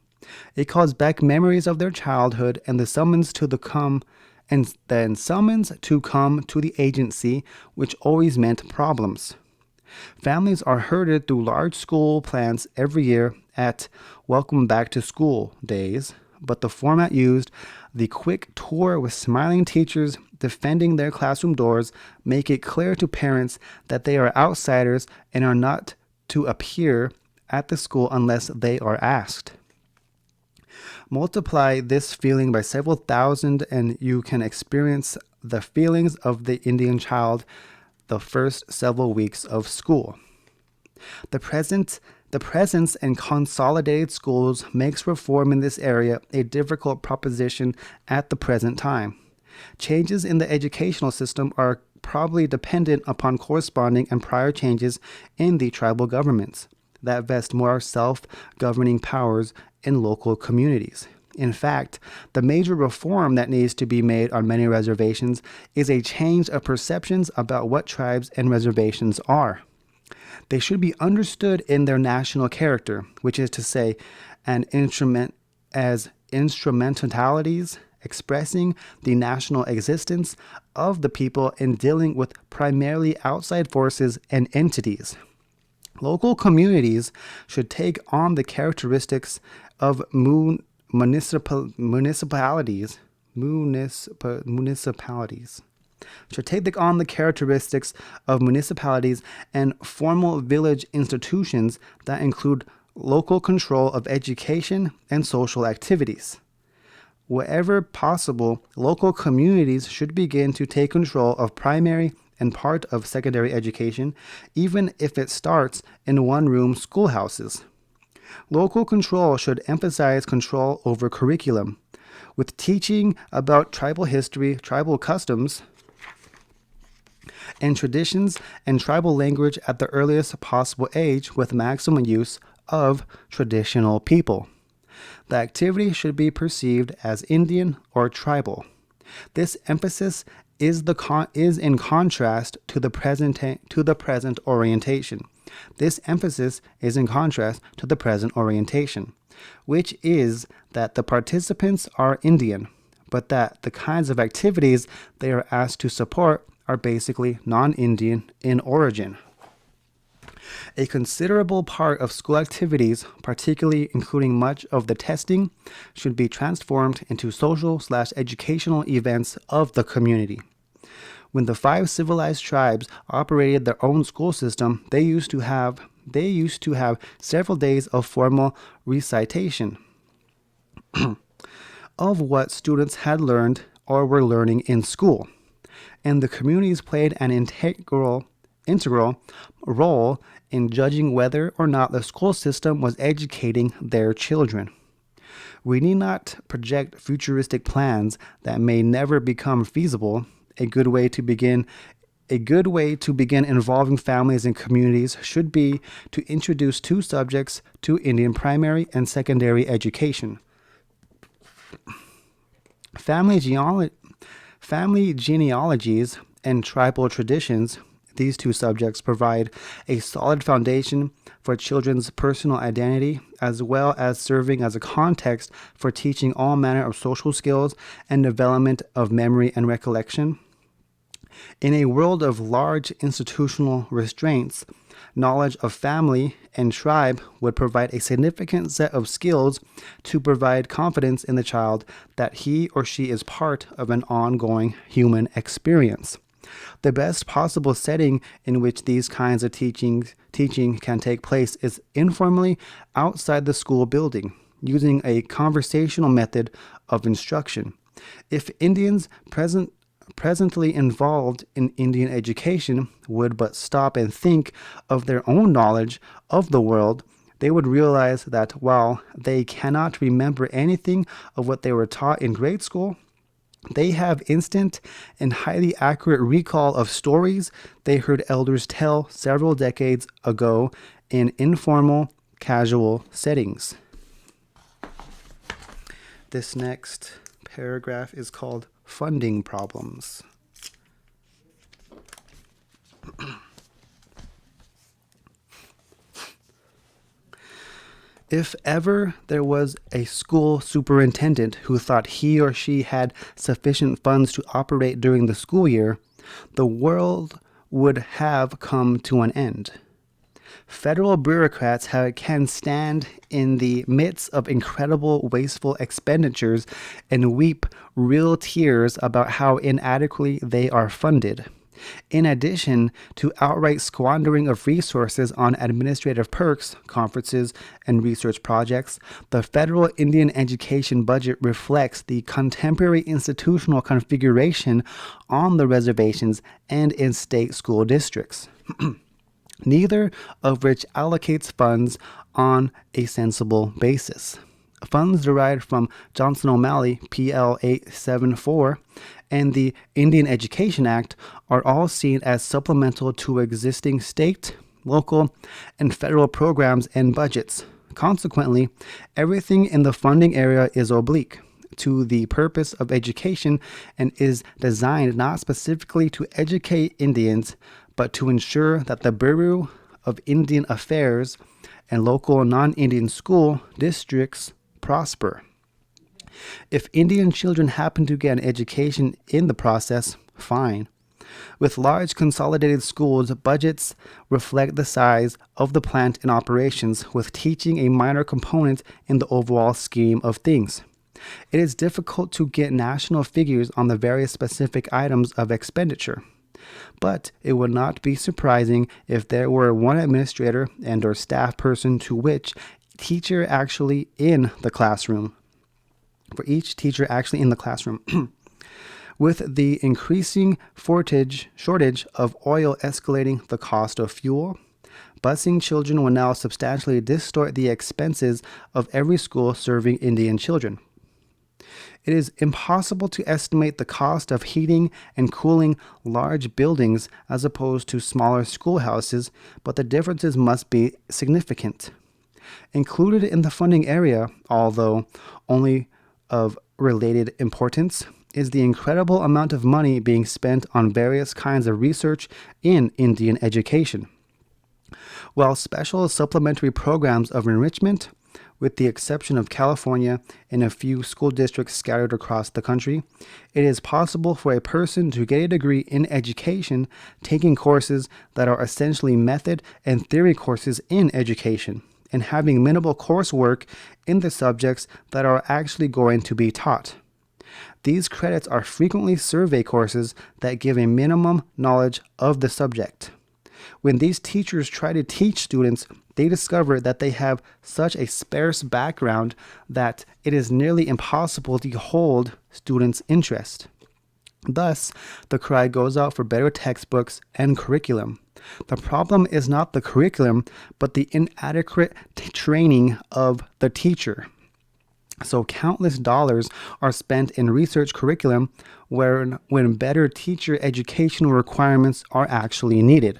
It calls back memories of their childhood and the summons to come to the agency, which always meant problems. Families are herded through large school plans every year at Welcome Back to School days, but the format used, the quick tour with smiling teachers defending their classroom doors, make it clear to parents that they are outsiders and are not to appear at the school unless they are asked. Multiply this feeling by several thousand and you can experience the feelings of the Indian child the first several weeks of school. The presence in consolidated schools makes reform in this area a difficult proposition at the present time. Changes in the educational system are probably dependent upon corresponding and prior changes in the tribal governments that vest more self-governing powers in local communities. In fact, the major reform that needs to be made on many reservations is a change of perceptions about what tribes and reservations are. They should be understood in their national character, which is to say, as instrumentalities expressing the national existence of the people in dealing with primarily outside forces and entities. Local communities should take on the characteristics of municipalities. should take on the characteristics of municipalities and formal village institutions that include local control of education and social activities. Wherever possible, local communities should begin to take control of primary and part of secondary education, even if it starts in one-room schoolhouses. Local control should emphasize control over curriculum, with teaching about tribal history, tribal customs, and traditions and tribal language at the earliest possible age with maximum use of traditional people. The activity should be perceived as Indian or tribal. This emphasis is in contrast to the present orientation. This emphasis is in contrast to the present orientation, which is that the participants are Indian, but that the kinds of activities they are asked to support are basically non-Indian in origin. A considerable part of school activities, particularly including much of the testing, should be transformed into social/educational events of the community. When the 5 civilized tribes operated their own school system, they used to have several days of formal recitation of what students had learned or were learning in school, and the communities played an integral role in judging whether or not the school system was educating their children. We need not project futuristic plans that may never become feasible. A good way to begin involving families and communities should be to introduce 2 subjects to Indian primary and secondary education: family genealogies and tribal traditions. These 2 subjects provide a solid foundation for children's personal identity, as well as serving as a context for teaching all manner of social skills and development of memory and recollection. In a world of large institutional restraints, knowledge of family and tribe would provide a significant set of skills to provide confidence in the child that he or she is part of an ongoing human experience. The best possible setting in which these kinds of teaching can take place is informally outside the school building, using a conversational method of instruction. If Indians presently involved in Indian education would but stop and think of their own knowledge of the world, they would realize that while they cannot remember anything of what they were taught in grade school, they have instant and highly accurate recall of stories they heard elders tell several decades ago in informal, casual settings. This next paragraph is called Funding Problems. If ever there was a school superintendent who thought he or she had sufficient funds to operate during the school year, the world would have come to an end. Federal bureaucrats can stand in the midst of incredible wasteful expenditures and weep real tears about how inadequately they are funded. In addition to outright squandering of resources on administrative perks, conferences, and research projects, the federal Indian education budget reflects the contemporary institutional configuration on the reservations and in state school districts, neither of which allocates funds on a sensible basis. Funds derived from Johnson O'Malley PL 874 and the Indian Education Act are all seen as supplemental to existing state, local, and federal programs and budgets. Consequently, everything in the funding area is oblique to the purpose of education and is designed not specifically to educate Indians, but to ensure that the Bureau of Indian Affairs and local non-Indian school districts prosper. If Indian children happen to get an education in the process, fine. With large consolidated schools, budgets reflect the size of the plant in operations, with teaching a minor component in the overall scheme of things. It is difficult to get national figures on the various specific items of expenditure. But it would not be surprising if there were one administrator and or staff person to which teacher actually in the classroom. For each teacher actually in the classroom. With the increasing shortage of oil escalating the cost of fuel, busing children will now substantially distort the expenses of every school serving Indian children. It is impossible to estimate the cost of heating and cooling large buildings as opposed to smaller schoolhouses, but the differences must be significant. Included in the funding area, although only of related importance, is the incredible amount of money being spent on various kinds of research in Indian education. While special supplementary programs of enrichment, with the exception of California and a few school districts scattered across the country, it is possible for a person to get a degree in education taking courses that are essentially method and theory courses in education, and having minimal coursework in the subjects that are actually going to be taught. These credits are frequently survey courses that give a minimum knowledge of the subject. When these teachers try to teach students, they discover that they have such a sparse background that it is nearly impossible to hold students' interest. Thus, the cry goes out for better textbooks and curriculum. The problem is not the curriculum, but the inadequate training of the teacher. So countless dollars are spent in research curriculum when better teacher educational requirements are actually needed.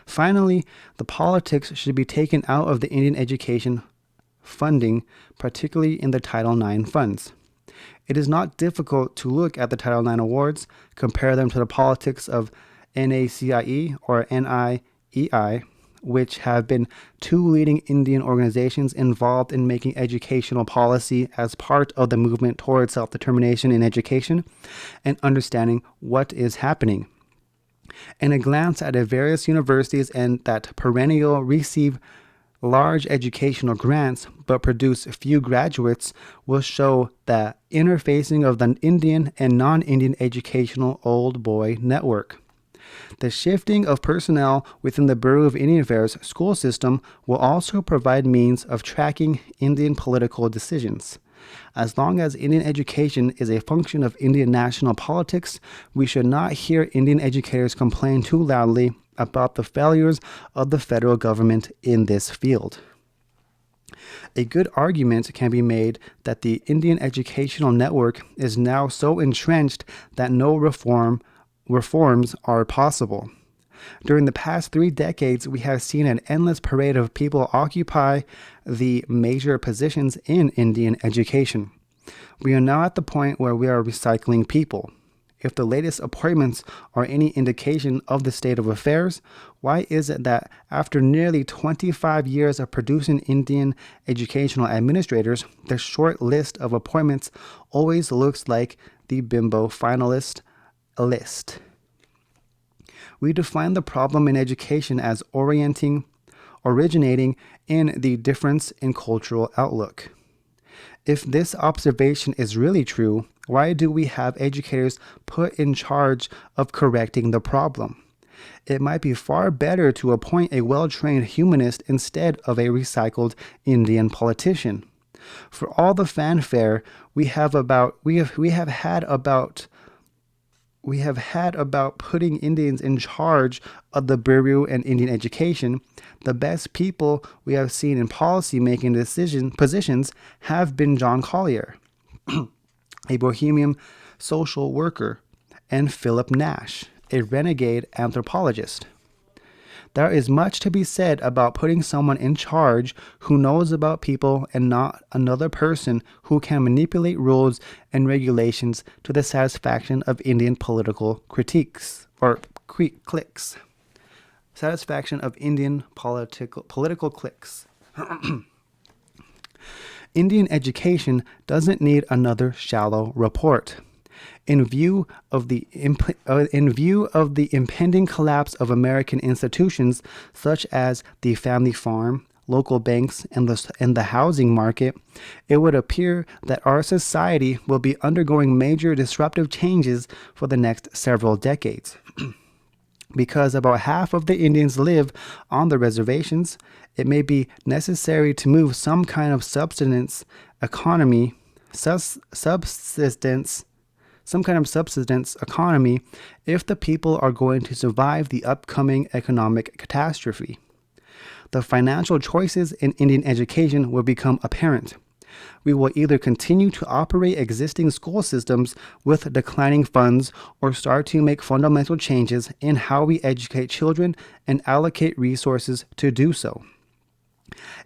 Finally, the politics should be taken out of the Indian education funding, particularly in the Title IX funds. It is not difficult to look at the Title IX awards, compare them to the politics of NACIE or NIEI, which have been two leading Indian organizations involved in making educational policy as part of the movement towards self-determination in education and understanding what is happening. And a glance at the various universities and that perennial receive large educational grants but produce few graduates will show the interfacing of the Indian and non-Indian educational old boy network. The shifting of personnel within the Bureau of Indian Affairs school system will also provide means of tracking Indian political decisions. As long as Indian education is a function of Indian national politics, we should not hear Indian educators complain too loudly about the failures of the federal government in this field. A good argument can be made that the Indian educational network is now so entrenched that no reforms are possible. During the past 3 decades, we have seen an endless parade of people occupy the major positions in Indian education. We are now at the point where we are recycling people. If the latest appointments are any indication of the state of affairs, why is it that after nearly 25 years of producing Indian educational administrators, the short list of appointments always looks like the bimbo finalist list? We define the problem in education as originating in the difference in cultural outlook. If this observation is really true, why do we have educators put in charge of correcting the problem? It might be far better to appoint a well-trained humanist instead of a recycled Indian politician. For all the fanfare we have had about putting Indians in charge of the Bureau and Indian education, the best people we have seen in policy-making positions have been John Collier, a bohemian social worker, and Philip Nash, a renegade anthropologist. There is much to be said about putting someone in charge who knows about people and not another person who can manipulate rules and regulations to the satisfaction of Indian political critiques or cliques. Satisfaction of Indian political cliques. Indian education doesn't need another shallow report. In view of the impending collapse of American institutions such as the family farm, local banks, and the housing market, it would appear that our society will be undergoing major disruptive changes for the next several decades. Because about half of the Indians live on the reservations, it may be necessary to move some kind of subsistence economy, some kind of subsistence economy if the people are going to survive the upcoming economic catastrophe. The financial choices in Indian education will become apparent. We will either continue to operate existing school systems with declining funds or start to make fundamental changes in how we educate children and allocate resources to do so.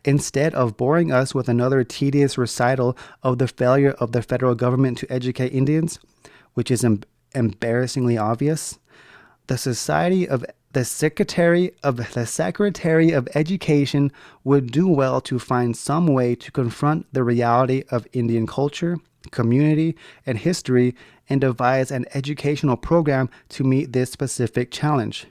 Instead of boring us with another tedious recital of the failure of the federal government to educate Indians, which is embarrassingly obvious, the Secretary of Education would do well to find some way to confront the reality of Indian culture, community, and history and devise an educational program to meet this specific challenge.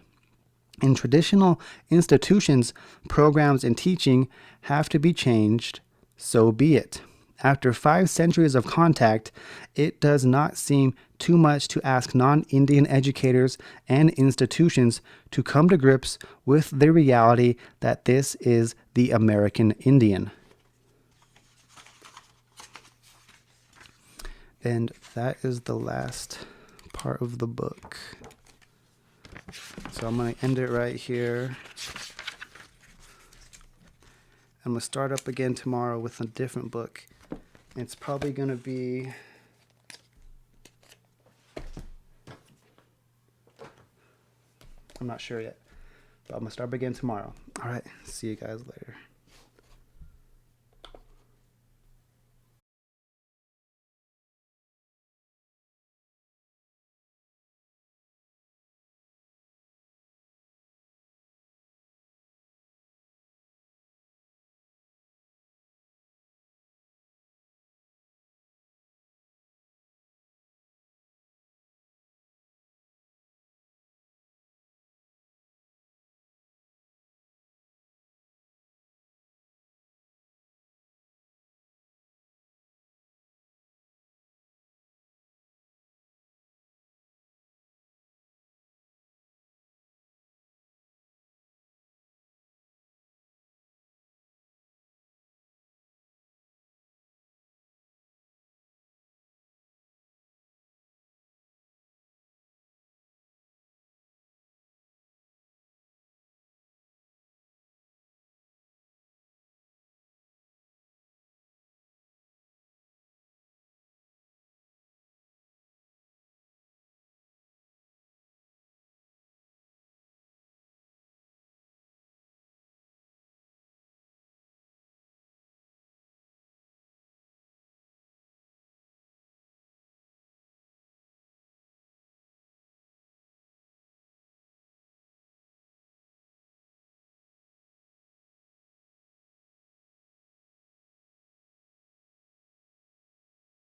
In traditional institutions, programs and teaching have to be changed, so be it. After 5 centuries of contact, it does not seem too much to ask non-Indian educators and institutions to come to grips with the reality that this is the American Indian. And that is the last part of the book. So I'm going to end it right here. I'm going to start up again tomorrow with a different book. It's probably going to be... I'm not sure yet. But I'm going to start up again tomorrow. All right. See you guys later.